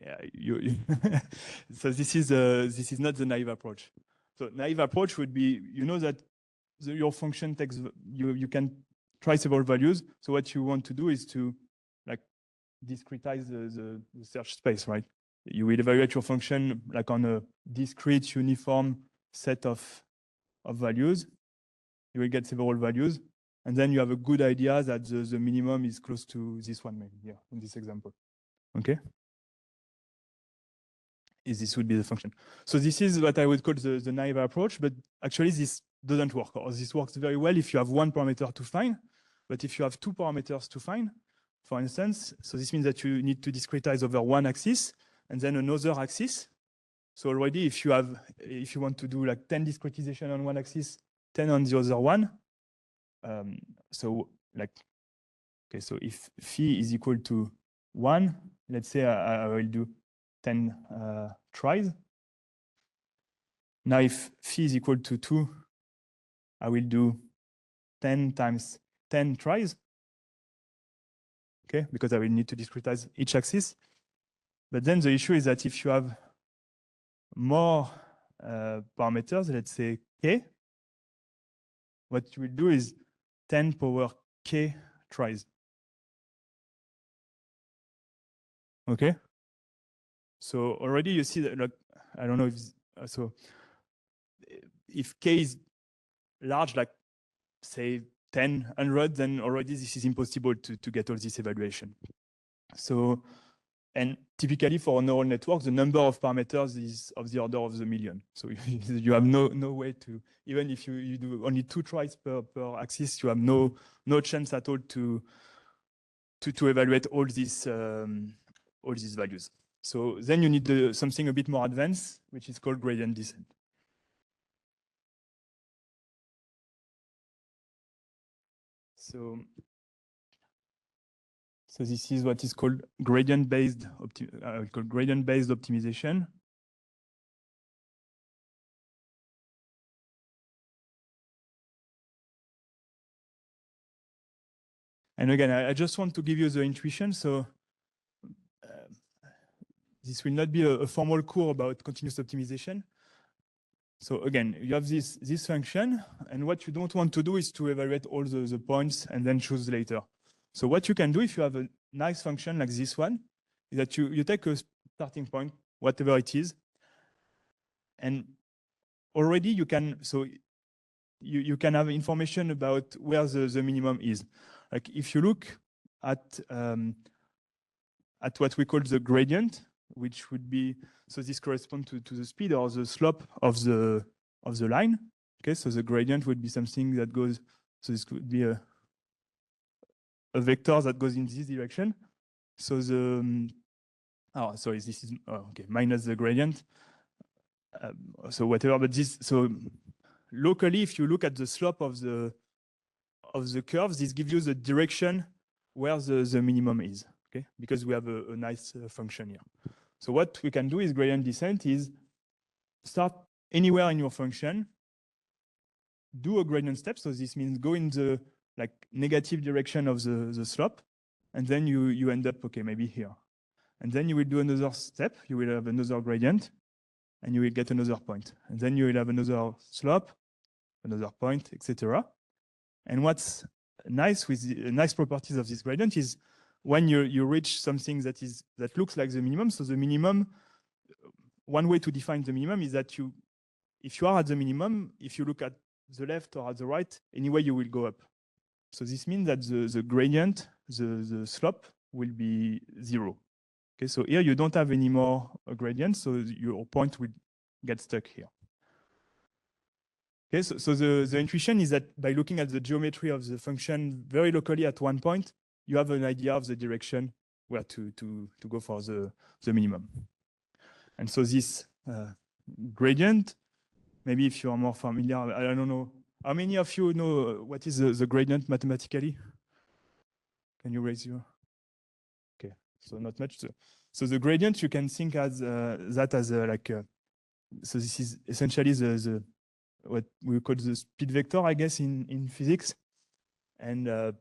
Yeah, so this is not the naive approach. So naive approach would be, you know that your function takes, you can try several values. So what you want to do is to like discretize the search space, right? You will evaluate your function like on a discrete uniform set of values. You will get several values, and then you have a good idea that the minimum is close to this one, maybe here in this example. Okay. This would be the function. So this is what I would call the naive approach, but actually this doesn't work, or this works very well if you have one parameter to find, but if you have two parameters to find, for instance, so this means that you need to discretize over one axis and then another axis. So already if you want to do like 10 discretization on one axis, 10 on the other one, so like, okay, so if phi is equal to 1, let's say I will do 10 tries. Now, if phi is equal to 2, I will do 10 times 10 tries. Okay, because I will need to discretize each axis. But then the issue is that if you have more parameters, let's say k, what you will do is 10 power k tries. Okay. So already you see that, like, I don't know if so. If k is large, like say 10, 100, then already this is impossible to get all this evaluation. So, and typically for a neural network, the number of parameters is of the order of the million. So you have no way to, even if you do only 2 tries per axis, you have no chance at all to evaluate all these values. So then you need something a bit more advanced, which is called gradient descent. So this is what is called gradient-based optimization. And again, I just want to give you the intuition. So this will not be a formal course about continuous optimization. So again, you have this function, and what you don't want to do is to evaluate all the points and then choose later. So what you can do if you have a nice function like this one, is that you take a starting point, whatever it is, and already you can, so you can have information about where the minimum is. Like if you look at what we call the gradient, which would be, so this corresponds to the speed or the slope of the line. Okay, so the gradient would be something that goes, so this could be a vector that goes in this direction. So this is, okay, minus the gradient. So whatever, but this, so locally, if you look at the slope of the curves, this gives you the direction where the minimum is, okay? Because we have a nice function here. So what we can do is gradient descent is start anywhere in your function, do a gradient step. So this means go in the like negative direction of the slope, and then you end up, okay, maybe here. And then you will do another step, you will have another gradient, and you will get another point. And then you will have another slope, another point, etc. And what's nice with the nice properties of this gradient is when you reach something that looks like the minimum. So the minimum, one way to define the minimum is that if you are at the minimum, if you look at the left or at the right, anyway you will go up. So this means that the gradient, the slope will be 0. Okay, so here you don't have any more gradient, so your point will get stuck here. Okay, so the intuition is that by looking at the geometry of the function very locally at one point, you have an idea of the direction where to go for the minimum. And so this gradient, maybe if you are more familiar, I don't know, how many of you know what is the gradient mathematically? Can you raise your? Okay, so not much. So the gradient you can think as that as like, so this is essentially the what we call the speed vector, I guess, in physics. And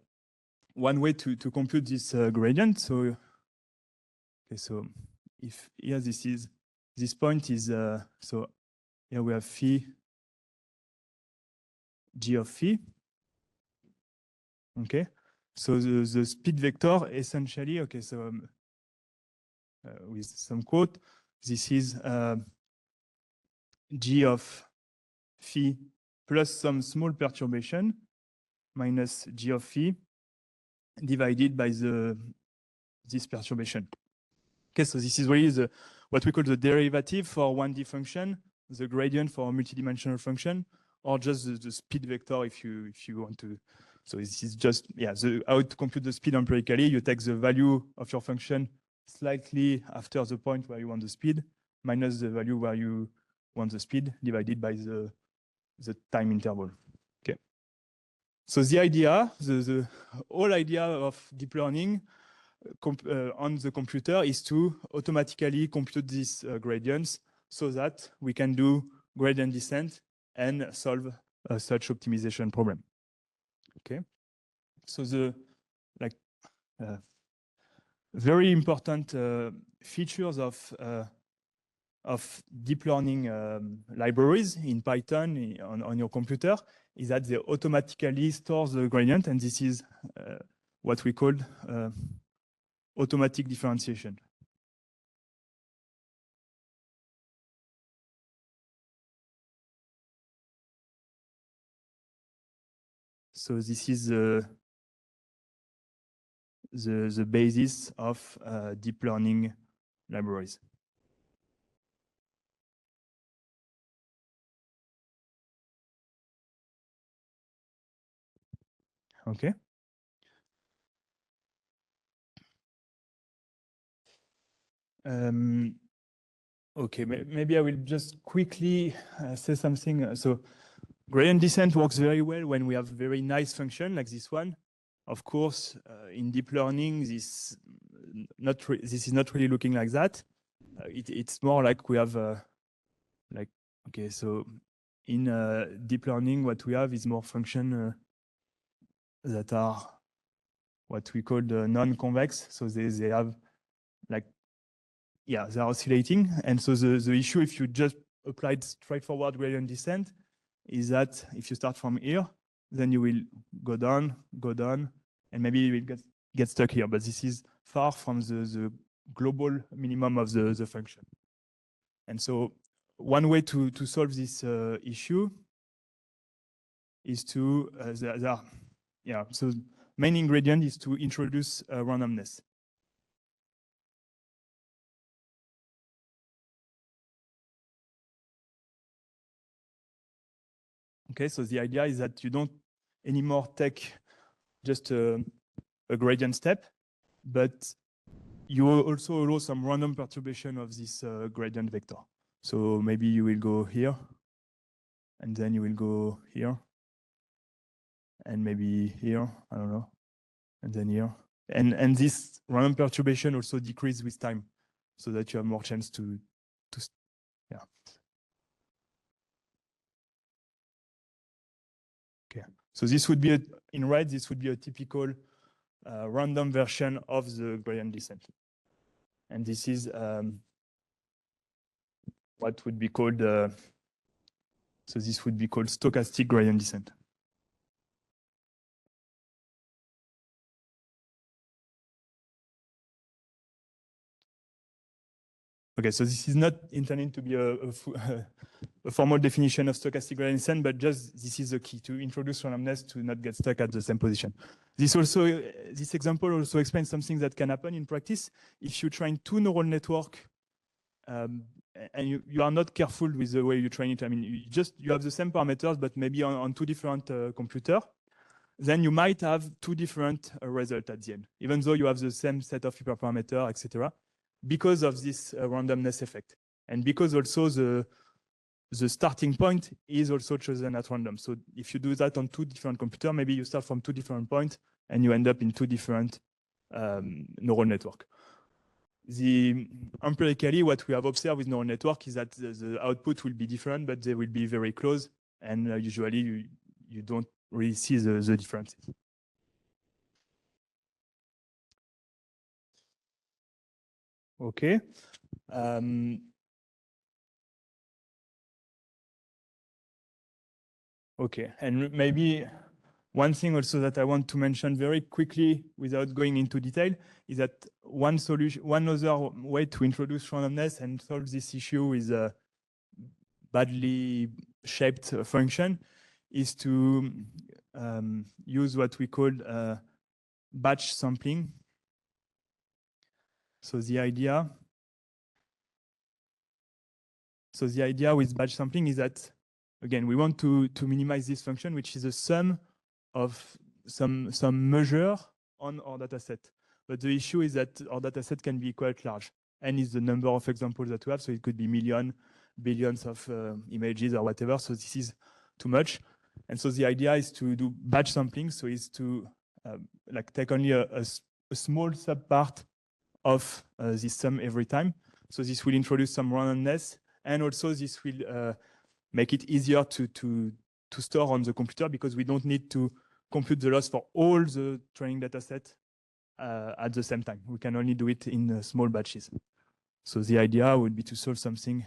one way to compute this gradient, so okay, so if here this point is so here we have phi g of phi. Okay, so the speed vector essentially, okay, so with some quote, this is g of phi plus some small perturbation minus g of phi divided by this perturbation. Okay, so this is really what we call the derivative for 1D function, the gradient for a multidimensional function, or just the speed vector if you want to. So this is just, yeah, how to compute the speed empirically. You take the value of your function slightly after the point where you want the speed, minus the value where you want the speed, divided by the time interval. Okay. So the idea, the whole idea of deep learning on the computer is to automatically compute these gradients so that we can do gradient descent and solve such optimization problem. Okay. So the very important features of deep learning libraries in Python on your computer is that they automatically store the gradient, and this is what we call automatic differentiation. So this is the basis of deep learning libraries. Okay. Okay, maybe I will just quickly say something. So gradient descent works very well when we have very nice function like this one. Of course, in deep learning, this is not really looking like that. It's more like we have like, okay, so in deep learning, what we have is more function that are what we call the non-convex. So they have like, yeah, they're oscillating. And so the issue, if you just applied straightforward gradient descent, is that if you start from here, then you will go down, and maybe you will get stuck here. But this is far from the global minimum of the function. And so one way to solve this issue is to, so main ingredient is to introduce randomness. Okay, so the idea is that you don't anymore take just a gradient step, but you also allow some random perturbation of this gradient vector. So maybe you will go here, and then you will go here, and maybe here, I don't know, and then here. And this random perturbation also decreases with time, so that you have more chance to yeah. Okay, so this would be, in red, this would be a typical random version of the gradient descent. And this is what would be called, so this would be called stochastic gradient descent. Okay, so this is not intended to be a formal definition of stochastic gradient descent, but just this is the key to introduce randomness to not get stuck at the same position. This example also explains something that can happen in practice if you train two neural networks and you are not careful with the way you train it. I mean, you have the same parameters, but maybe on two different computers. Then you might have two different results at the end, even though you have the same set of hyperparameters, etc., because of this randomness effect. And because also the starting point is also chosen at random. So if you do that on two different computers, maybe you start from two different points and you end up in two different neural networks. Empirically, what we have observed with neural network is that the output will be different, but they will be very close. And usually you don't really see the differences. Okay. Okay, and maybe one thing also that I want to mention very quickly without going into detail is that one other way to introduce randomness and solve this issue with a badly shaped function is to use what we call batch sampling. So the idea with batch sampling is that, again, we want to minimize this function, which is a sum of some measure on our data set. But the issue is that our data set can be quite large. N is the number of examples that we have, so it could be millions, billions of images or whatever. So this is too much. And so the idea is to do batch sampling. So it's to take only a small subpart of this sum every time. So this will introduce some randomness, and also this will make it easier to store on the computer, because we don't need to compute the loss for all the training data set at the same time. We can only do it in small batches. So the idea would be to solve something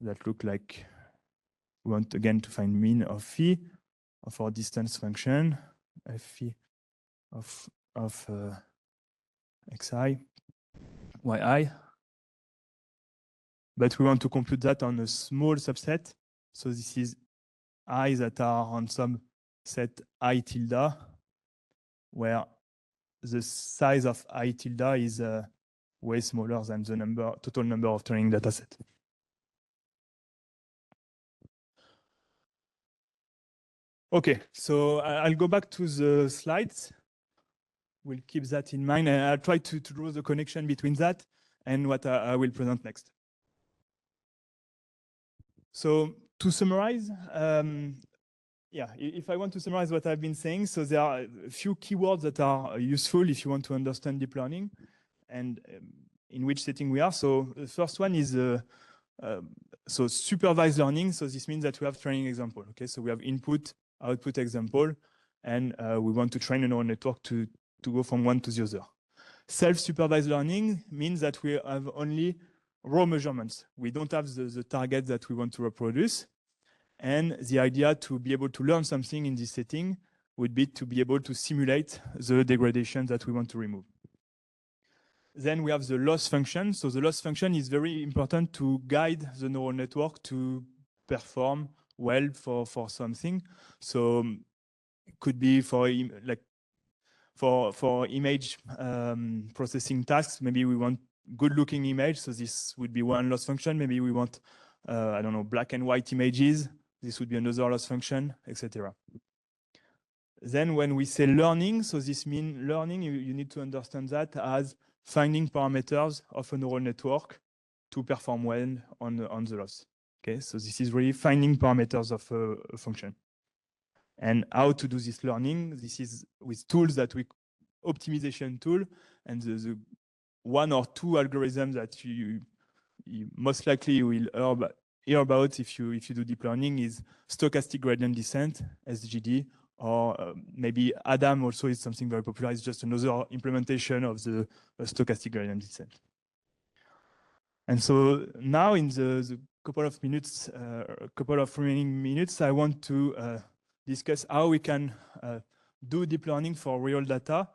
that look like we want again to find mean of phi of our distance function, phi of xi, yi. But we want to compute that on a small subset. So this is I that are on some set I tilde, where the size of I tilde is way smaller than the total number of training data set. Okay, so I'll go back to the slides. We'll keep that in mind, and I'll try to draw the connection between that and what I will present next. So to summarize, if I want to summarize what I've been saying, so there are a few keywords that are useful if you want to understand deep learning and in which setting we are. So the first one is so supervised learning. So this means that we have training example. Okay, so we have input, output example, and we want to train a neural network to go from one to the other. Self-supervised learning means that we have only raw measurements. We don't have the target that we want to reproduce. And the idea to be able to learn something in this setting would be to be able to simulate the degradation that we want to remove. Then we have the loss function. So the loss function is very important to guide the neural network to perform well for something. So it could be for image processing tasks. Maybe we want good-looking image, so this would be one loss function. Maybe we want, I don't know, black and white images. This would be another loss function, etc. Then when we say learning, so this means learning, you need to understand that as finding parameters of a neural network to perform well on the loss. Okay, so this is really finding parameters of a function. And how to do this learning, this is with tools that we optimization tool, and the one or two algorithms that you most likely will hear about if you do deep learning is stochastic gradient descent, SGD, or maybe ADAM also is something very popular. It's just another implementation of the stochastic gradient descent. And so now in the couple of minutes, couple of remaining minutes, I want to discuss how we can do deep learning for real data.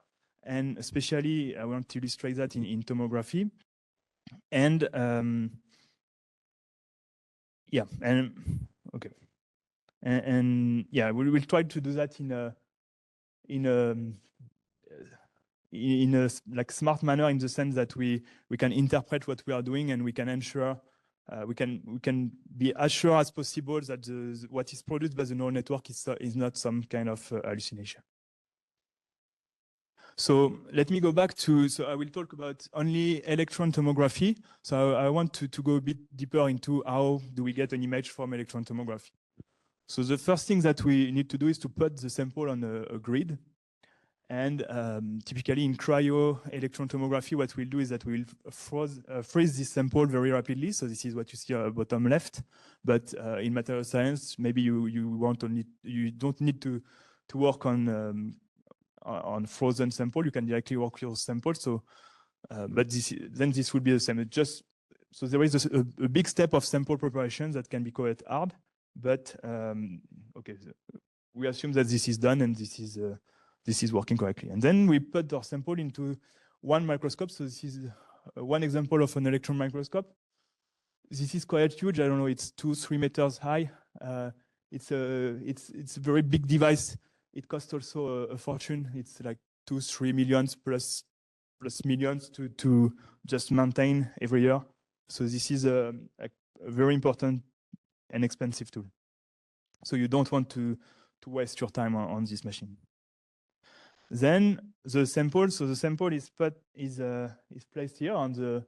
And especially, I want to illustrate that in tomography. And yeah, and okay, and yeah, we will try to do that in a like smart manner, in the sense that we can interpret what we are doing, and we can ensure we can be as sure as possible that what is produced by the neural network is not some kind of hallucination. So let me go back to, so I will talk about only electron tomography. So I want to go a bit deeper into how do we get an image from electron tomography. So the first thing that we need to do is to put the sample on a grid. And typically in cryo electron tomography, what we'll do is that we'll freeze this sample very rapidly. So this is what you see bottom left. But in material science, maybe you don't need to work on frozen sample. You can directly work your sample. So, but then this will be the same. So there is a big step of sample preparation that can be quite hard. But okay, we assume that this is done, and this is working correctly. And then we put our sample into one microscope. So this is one example of an electron microscope. This is quite huge. I don't know, it's 2-3 meters high. It's a very big device. It costs also a fortune. It's like 2-3 millions plus millions to just maintain every year. So this is a very important and expensive tool. So you don't want to waste your time on this machine. Then the sample. So the sample is placed here on the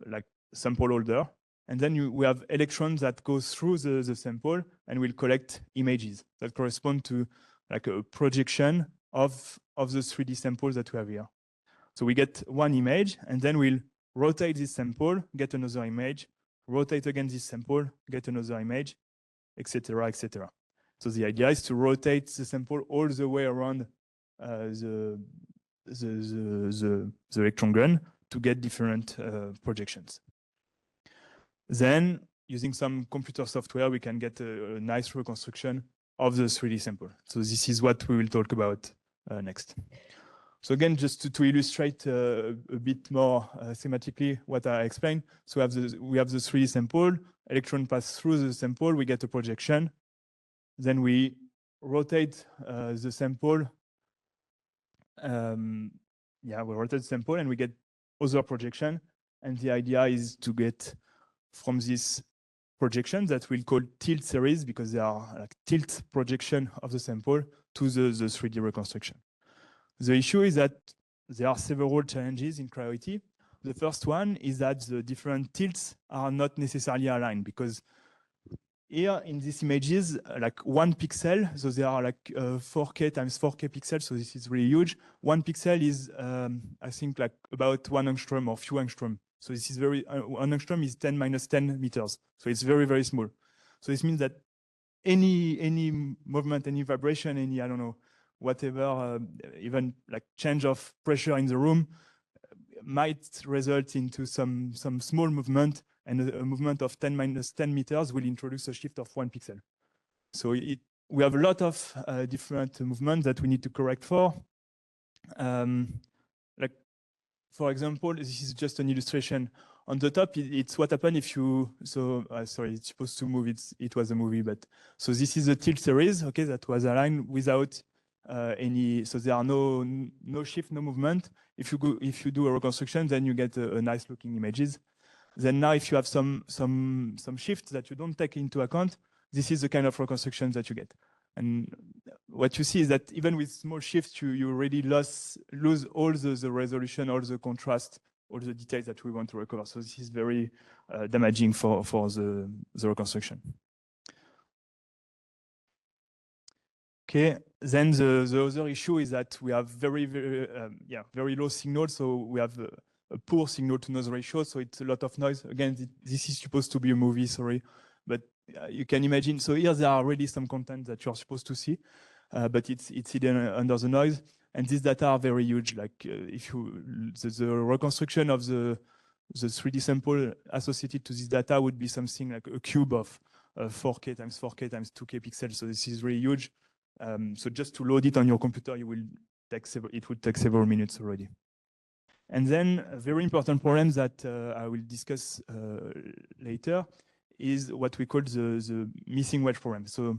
like sample holder, and then we have electrons that go through the sample and will collect images that correspond to like a projection of the 3D samples that we have here. So we get one image, and then we'll rotate this sample, get another image, rotate again this sample, get another image, etc., etc. So the idea is to rotate the sample all the way around the electron gun to get different projections. Then, using some computer software, we can get a nice reconstruction of the 3D sample. So this is what we will talk about next. So again, just to illustrate a bit more thematically what I explained. So we have the 3D sample, electron pass through the sample, we get a projection. Then we rotate the sample. We rotate the sample and we get other projection. And the idea is to get from this projection that we'll call tilt series, because they are like tilt projection of the sample to the 3D reconstruction. The issue is that there are several challenges in CREATIS. The first one is that the different tilts are not necessarily aligned, because here in these images, like 1 pixel, so there are like 4K times 4K pixels, so this is really huge. 1 pixel is, I think, like about 1 angstrom or few angstrom. So this is 1 angstrom is 10 minus 10 meters. So it's very, very small. So this means that any movement, any vibration, any, I don't know, whatever, even like change of pressure in the room might result into some small movement, and a movement of 10 minus 10 meters will introduce a shift of 1 pixel. So we have a lot of different movements that we need to correct for. Like, for example, this is just an illustration. On the top, it's what happened if you, sorry, it's supposed to move, it was a movie, but, so this is a tilt series, okay, that was aligned without any, so there are no shift, no movement. If you do a reconstruction, then you get a nice looking images. Then now, if you have some shifts that you don't take into account, this is the kind of reconstruction that you get. And what you see is that even with small shifts, you already lose all the resolution, all the contrast, all the details that we want to recover. So this is very damaging for the reconstruction. Okay, then the other issue is that we have very low signal. So we have a poor signal to noise ratio, so it's a lot of noise. Again, this is supposed to be a movie, sorry, but you can imagine. So here there are already some content that you're supposed to see, but it's hidden under the noise. And these data are very huge. Like the reconstruction of the 3D sample associated to this data would be something like a cube of 4K times 4K times 2K pixels. So this is really huge. So just to load it on your computer, it would take several minutes already. And then a very important problem that I will discuss later is what we call the missing wedge problem. So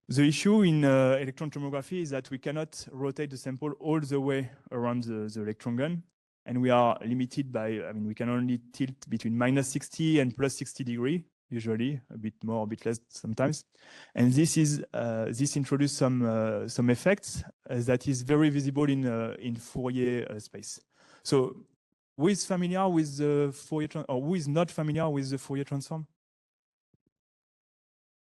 the issue in electron tomography is that we cannot rotate the sample all the way around the electron gun. And we are limited by, I mean, we can only tilt between -60 and +60 degrees, usually, a bit more, a bit less sometimes. And this introduces some effects that is very visible in Fourier space. So who is familiar with the Fourier or who is not familiar with the Fourier transform?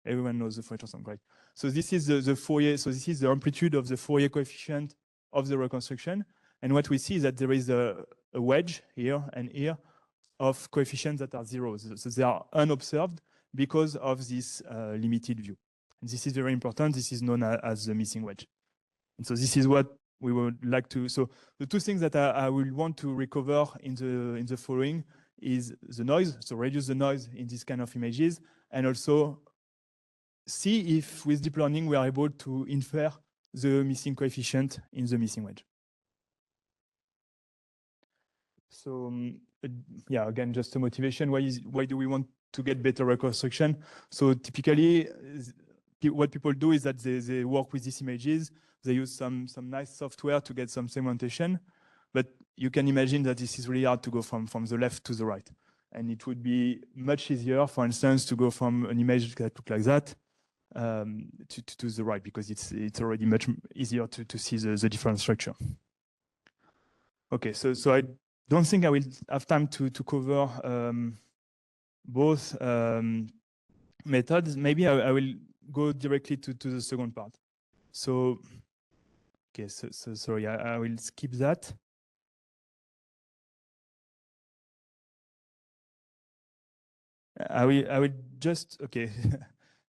Everyone knows the Fourier transform, great. So this is the Fourier, so this is the amplitude of the Fourier coefficient of the reconstruction. And what we see is that there is a wedge here and here of coefficients that are zeros. So they are unobserved because of this limited view. And this is very important. This is known as the missing wedge. And so this is what we would like to, so the two things that I will want to recover in the following is the noise, so reduce the noise in this kind of images, and also see if with deep learning we are able to infer the missing coefficient in the missing wedge. So yeah, again, just a motivation. Why do we want to get better reconstruction? So typically, what people do is that they work with these images. They use some nice software to get some segmentation, but you can imagine that this is really hard to go from the left to the right. And it would be much easier, for instance, to go from an image that looks like that to the right, because it's already much easier to see the different structure. Okay, so I don't think I will have time to cover both methods. Maybe I will go directly to the second part. So, okay, so sorry, I will skip that. I will just, okay,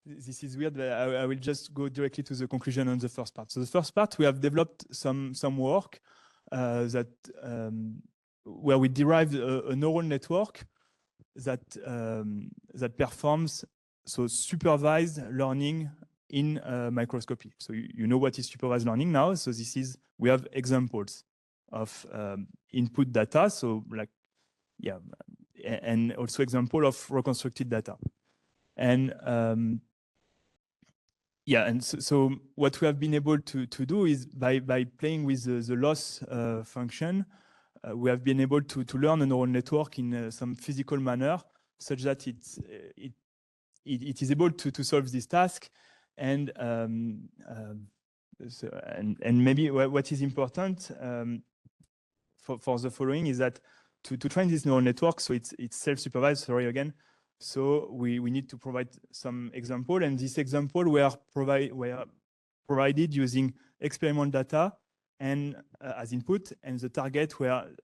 this is weird, but I will just go directly to the conclusion on the first part. So the first part, we have developed some work that where we derived a neural network that performs supervised learning in microscopy. So you know what is supervised learning now. So we have examples of input data. So like, yeah, and also example of reconstructed data. And yeah, and so what we have been able to do is by playing with the loss function, we have been able to learn a neural network in some physical manner, such that it is able to solve this task. And maybe what is important for the following is that to train this neural network, so it's self-supervised. Sorry again. So we need to provide some example, and this example were provided using experiment data and as input, and the target were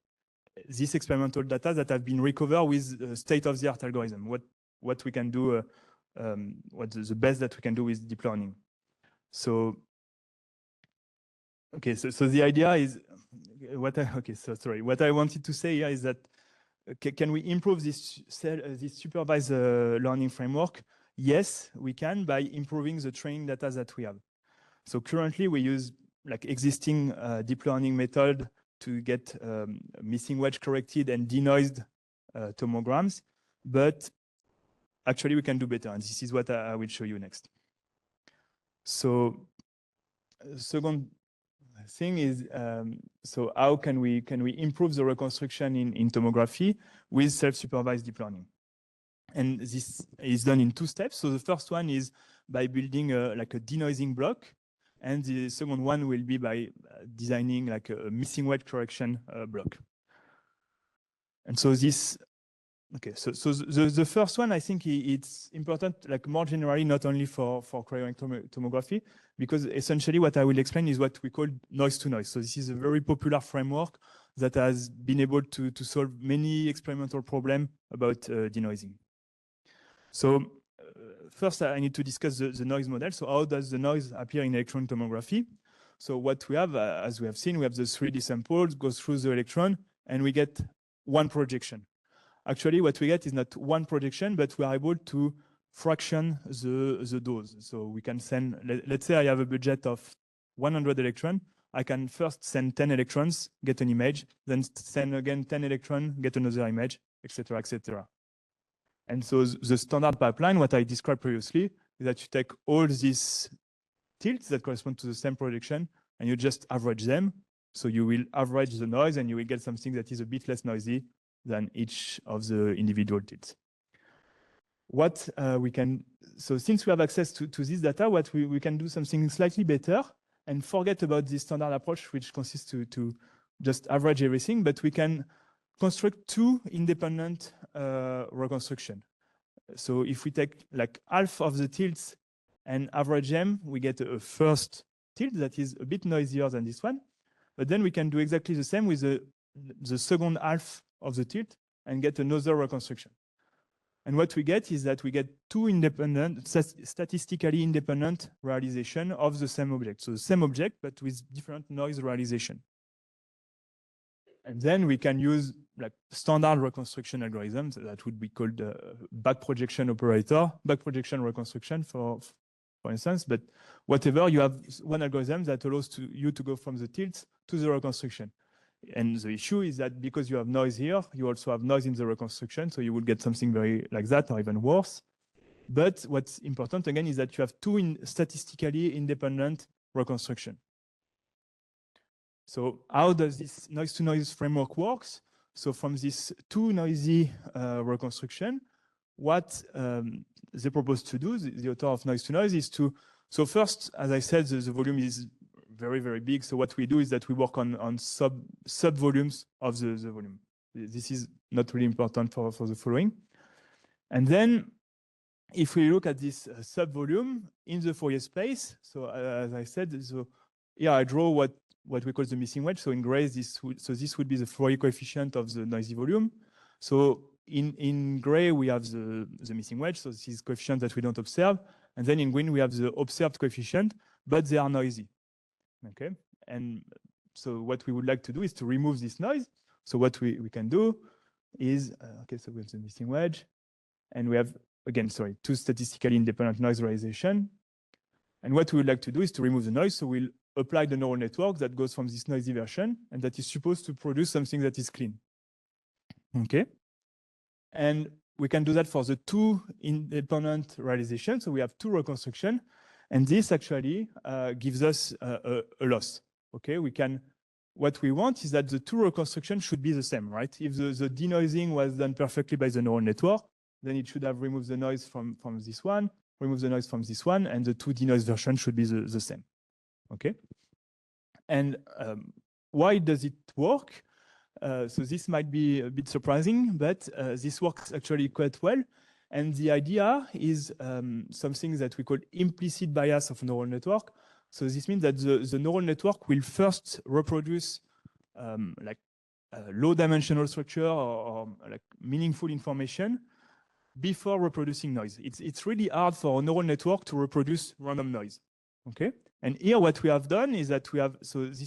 this experimental data that have been recovered with state-of-the-art algorithm. What we can do, what's the best that we can do with deep learning. So okay, so the idea is what I wanted to say here is that can we improve this supervised learning framework? Yes, we can, by improving the training data that we have. So currently we use like existing deep learning method to get missing wedge corrected and denoised tomograms, but actually we can do better, and this is what I will show you next. So second thing is, so how can we improve the reconstruction in tomography with self-supervised deep learning? And this is done in two steps. So the first one is by building like a denoising block, and the second one will be by designing like a missing wedge correction block. And so this, okay, so the first one, I think it's important, like more generally, not only for cryogenic tomography, because essentially what I will explain is what we call noise to noise. So this is a very popular framework that has been able to solve many experimental problems about denoising. So first I need to discuss the noise model. So how does the noise appear in electron tomography? So what we have, as we have seen, we have the 3D samples, goes through the electron, and we get one projection. Actually, what we get is not one projection, but we are able to fraction the dose. So we can send, let's say I have a budget of 100 electrons. I can first send 10 electrons, get an image, then send again 10 electrons, get another image, etc., etc. And so the standard pipeline, what I described previously, is that you take all these tilts that correspond to the same projection, and you just average them. So you will average the noise, and you will get something that is a bit less noisy than each of the individual tilts. What we can, so since we have access to this data, what we can do something slightly better and forget about the standard approach, which consists to just average everything, but we can construct two independent reconstruction. So if we take like half of the tilts and average them, we get a first tilt that is a bit noisier than this one. But then we can do exactly the same with the second half of the tilt and get another reconstruction. And what we get is that we get two independent, statistically independent realization of the same object. So the same object, but with different noise realization. And then we can use like standard reconstruction algorithms that would be called back projection operator, back projection reconstruction, for instance. But whatever, you have one algorithm that allows you to go from the tilts to the reconstruction. And the issue is that because you have noise here, you also have noise in the reconstruction, so you will get something very like that or even worse. But what's important again is that you have two statistically independent reconstruction. So how does this noise-to-noise framework works? So from this two noisy reconstruction, what they propose to do, the author of noise-to-noise, is to, so first, as I said, the volume is very, very big. So what we do is that we work on sub-volumes of the volume. This is not really important for the following. And then if we look at this sub-volume in the Fourier space, so as I said, so here I draw what we call the missing wedge. So in gray, this would be the Fourier coefficient of the noisy volume. So in gray, we have the missing wedge. So this is coefficient that we don't observe. And then in green, we have the observed coefficient, but they are noisy. Okay. And so what we would like to do is to remove this noise. So what we can do is, okay, so we have the missing wedge. And we have, again, sorry, two statistically independent noise realization. And what we would like to do is to remove the noise. So we'll apply the neural network that goes from this noisy version and that is supposed to produce something that is clean. Okay. And we can do that for the two independent realizations. So we have two reconstruction, and this actually gives us a loss. Okay. What we want is that the two reconstructions should be the same, right? If the denoising was done perfectly by the neural network, then it should have removed the noise from this one, remove the noise from this one, and the two denoise versions should be the same. Okay. And why does it work? So this might be a bit surprising, but this works actually quite well. And the idea is something that we call implicit bias of neural network. So this means that the neural network will first reproduce like low dimensional structure or like meaningful information before reproducing noise. It's really hard for a neural network to reproduce random noise. Okay. And here what we have done is that we have, so this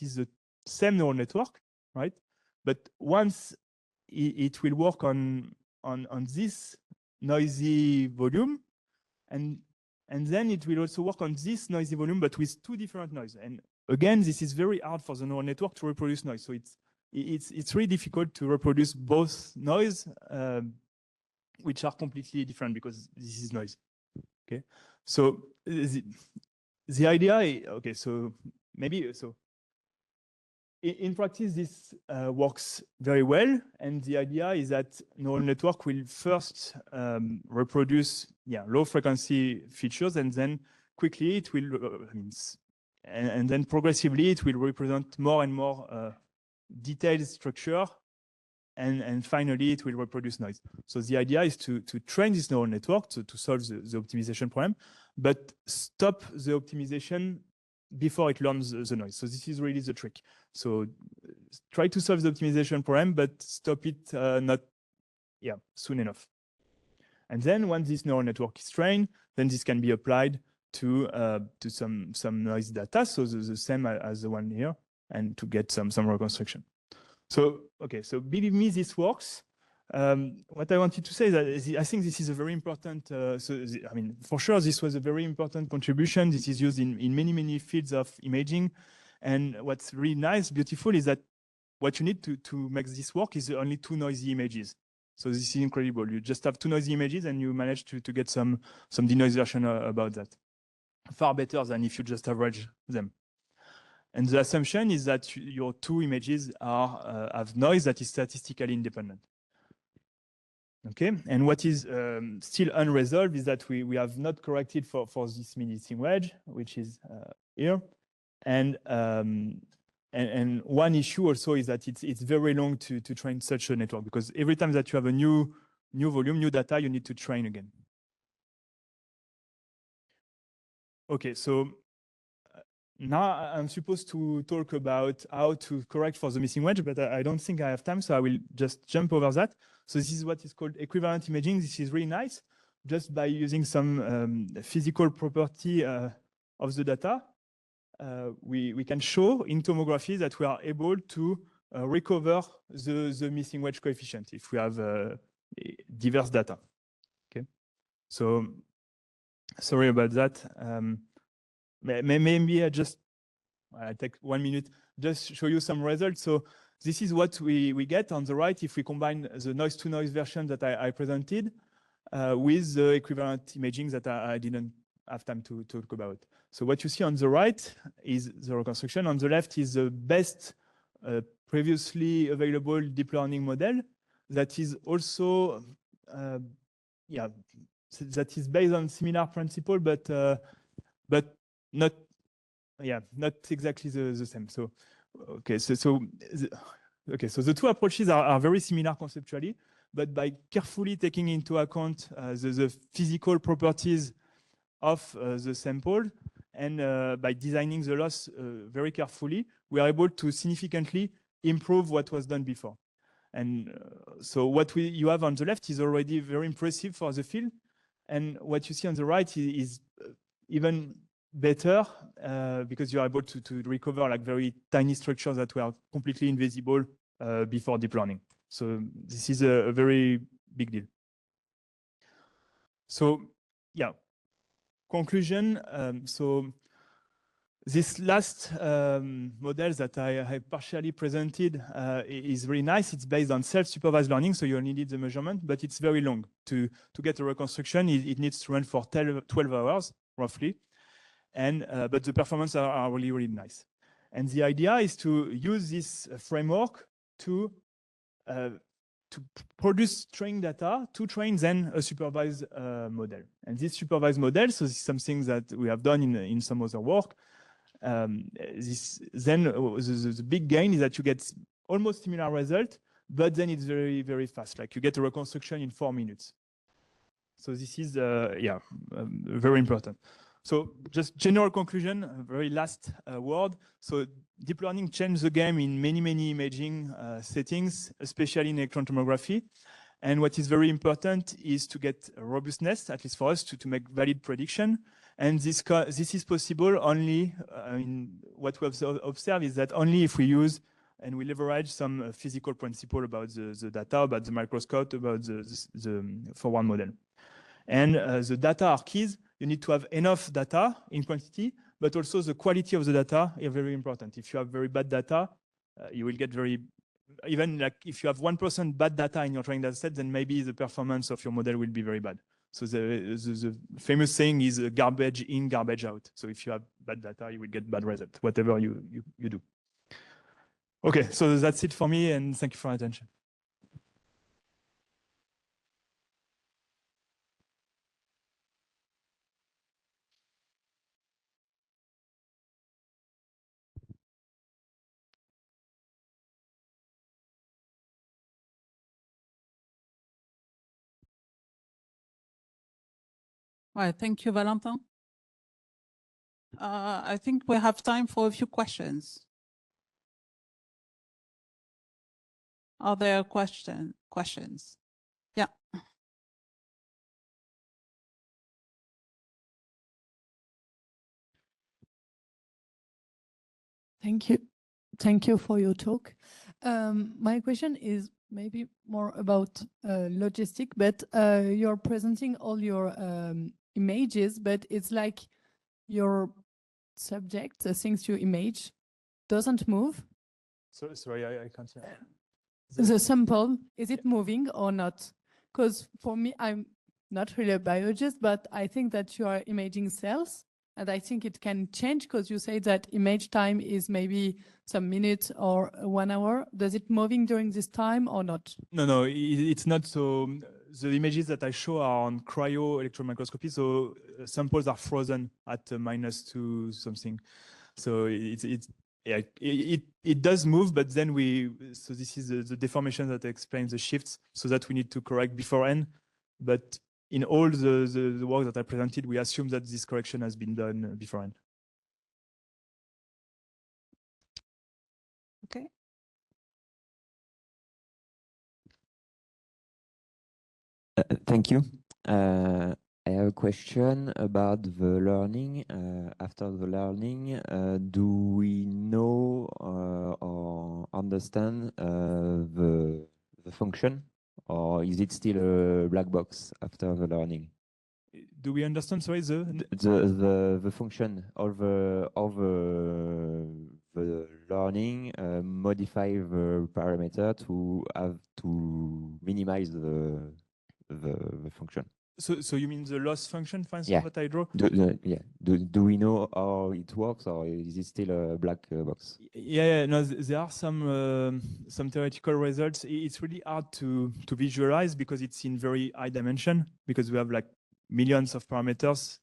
is the same neural network, right? But once it will work on this noisy volume, and then it will also work on this noisy volume, but with two different noise. And again, this is very hard for the neural network to reproduce noise. So it's really difficult to reproduce both noise, which are completely different because this is noise. Okay. So the idea, okay, so maybe, so in practice, this works very well. And the idea is that neural network will first reproduce low frequency features, and then quickly it will, and then progressively it will represent more and more detailed structure. And finally, it will reproduce noise. So the idea is to train this neural network to solve the optimization problem, but stop the optimization before it learns the noise. So this is really the trick. So try to solve the optimization problem, but stop it not soon enough. And then once this neural network is trained, then this can be applied to some noise data. So the same as the one here, and to get some reconstruction. So, okay, so believe me, this works. What I wanted to say is that I think this is a very important, I mean, for sure, this was a very important contribution. This is used in many, many fields of imaging. And what's really nice, beautiful, is that what you need to make this work is only 2 noisy images. So this is incredible. You just have 2 noisy images and you manage to get some denoisation about that. Far better than if you just average them. And the assumption is that your 2 images are have noise that is statistically independent. Okay, and what is still unresolved is that we have not corrected for this missing wedge, which is here. And one issue also is that it's very long to train such a network, because every time that you have a new volume, new data, you need to train again. Okay, so now I'm supposed to talk about how to correct for the missing wedge, but I don't think I have time, so I will just jump over that. So this is what is called equivalent imaging. This is really nice. Just by using some physical property of the data, we can show in tomography that we are able to recover the missing wedge coefficient if we have diverse data. Okay, so sorry about that. Maybe I take 1 minute, just show you some results. So this is what we get on the right if we combine the noise-to-noise version that I presented with the equivalent imaging that I didn't have time to talk about. So what you see on the right is the reconstruction. On the left is the best previously available deep learning model that is also, that is based on similar principle, but not exactly the same. So the 2 approaches are very similar conceptually, but by carefully taking into account the physical properties of the sample and by designing the loss very carefully, we are able to significantly improve what was done before. And so what you have on the left is already very impressive for the field, and what you see on the right is even better because you are able to recover like very tiny structures that were completely invisible before deep learning. So this is a very big deal. So yeah, conclusion. So this last model that I partially presented is really nice. It's based on self-supervised learning, so you only need the measurement, but it's very long. To get a reconstruction, it needs to run for 12 hours, roughly. And but the performance are really, really nice. And the idea is to use this framework to produce training data, to train then a supervised model. And this supervised model, so this is something that we have done in some other work. The big gain is that you get almost similar result, but then it's very, very fast. Like you get a reconstruction in 4 minutes. So this is very important. So just general conclusion, very last word. So deep learning changed the game in many, many imaging settings, especially in electron tomography. And what is very important is to get robustness, at least for us, to make valid prediction. And this is possible only in what we observe is that only if we use and we leverage some physical principle about the data, about the microscope, about the forward model. And the data are keys. You need to have enough data in quantity, but also the quality of the data is very important. If you have very bad data, you will get even like if you have 1% bad data in your training data set, then maybe the performance of your model will be very bad. So the famous saying is garbage in, garbage out. So if you have bad data, you will get bad result, whatever you do. Okay, so that's it for me, and thank you for your attention. Well, thank you, Valentin. I think we have time for a few questions. Are there questions? Yeah. Thank you. Thank you for your talk. My question is maybe more about logistic, but you're presenting all your images, but it's like your subject, the things you image, doesn't move? Sorry, I can't hear. The sample, is it moving or not? Because for me, I'm not really a biologist, but I think that you are imaging cells, and I think it can change because you say that image time is maybe some minutes or 1 hour. Does it moving during this time or not? No, it's not. So the images that I show are on cryo electron microscopy. So samples are frozen at -2 something. So it does move, but then so this is the deformation that explains the shifts, so that we need to correct beforehand. But in all the work that I presented, we assume that this correction has been done beforehand. Okay. Thank you. I have a question about the learning. After the learning, do we know or understand the function, or is it still a black box after the learning? Do we understand? Sorry, The function of the learning modify the parameter to have to minimize the function. So you mean the loss function, for instance, Yeah. that I draw? Do we know how it works, or is it still a black box? Yeah. No, there are some theoretical results. It's really hard to visualize because it's in very high dimension, because we have like millions of parameters.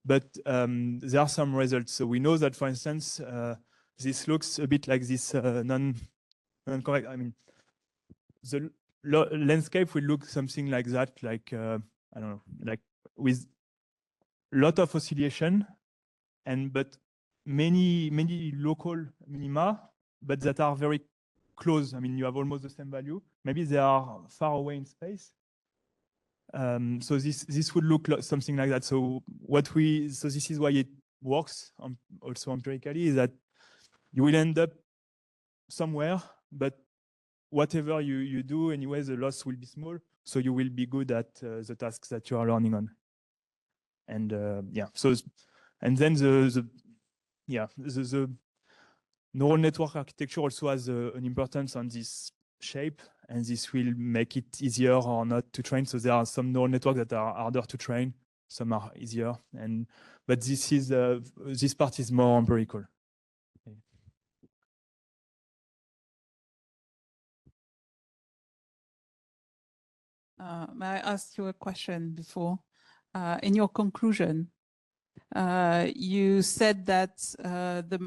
But there are some results. So we know that, for instance, this looks a bit like this non-correct. I mean, the landscape will look something like that, like I don't know, like with a lot of oscillation, but many local minima, but that are very close. I mean, you have almost the same value. Maybe they are far away in space. So this would look like something like that. So this is why it works also empirically, is that you will end up somewhere, but whatever you do, anyway, the loss will be small. So you will be good at the tasks that you are learning on. And yeah, so and then the neural network architecture also has an importance on this shape, and this will make it easier or not to train. So there are some neural networks that are harder to train, some are easier, but this part is more empirical. Okay. May I ask you a question before? In your conclusion, you said that the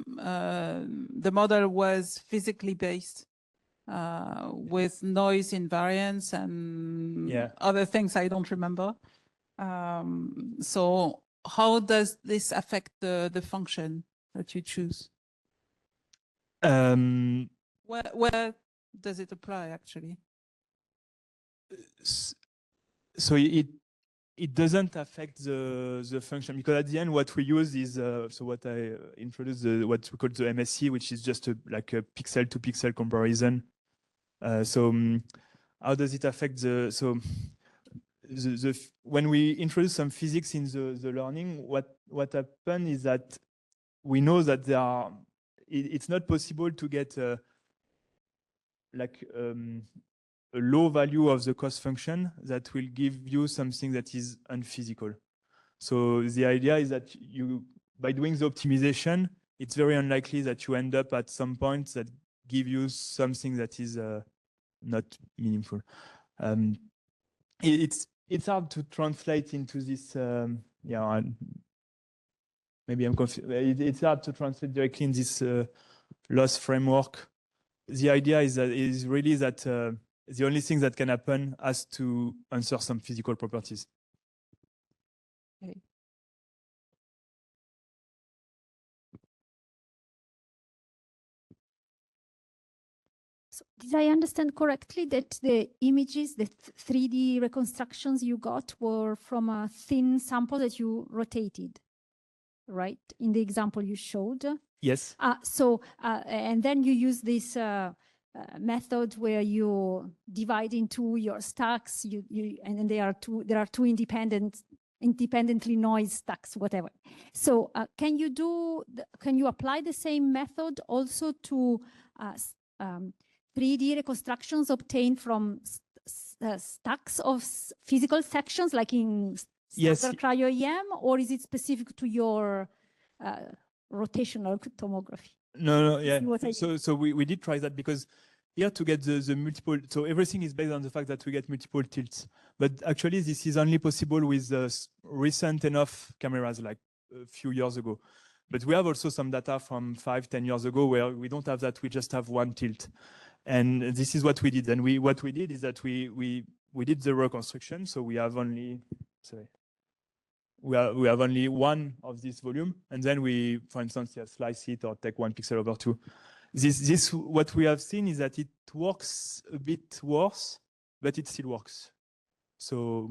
model was physically based with noise invariance and other things I don't remember. So how does this affect the function that you choose? Where does it apply, actually? So it doesn't affect the function, because at the end what we use is so what I introduced, what we call the MSE, which is just like a pixel to pixel comparison. How does it affect when we introduce some physics in the learning, what happened is that we know that it's not possible to get a low value of the cost function that will give you something that is unphysical. So the idea is that by doing the optimization, it's very unlikely that you end up at some point that give you something that is not meaningful. It's hard to translate into this. Maybe I'm confused. It's hard to translate directly in this loss framework. The idea is really that the only thing that can happen has to answer some physical properties. Okay. So did I understand correctly that the images, the 3D reconstructions you got were from a thin sample that you rotated, right? In the example you showed? Yes. And then you use this method where you divide into your stacks, and then there are two independent independently noise stacks, whatever. So can you apply the same method also to 3D reconstructions obtained from stacks of physical sections, like in standard cryo-EM, or is it specific to your rotational tomography? No, yeah. So we did try that, because here to get the multiple, so everything is based on the fact that we get multiple tilts. But actually, this is only possible with recent enough cameras, like a few years ago. But we have also some data from 5-10 years ago where we don't have that, we just have one tilt. And this is what we did. And what we did is that we did the reconstruction. So we have only, we have only one of this volume, and then we, for instance, slice it or take 1 pixel over 2. This what we have seen is that it works a bit worse, but it still works. So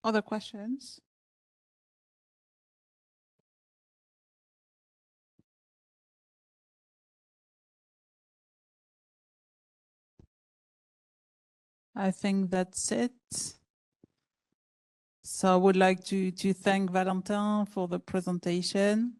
other questions? I think that's it. So I would like to thank Valentin for the presentation.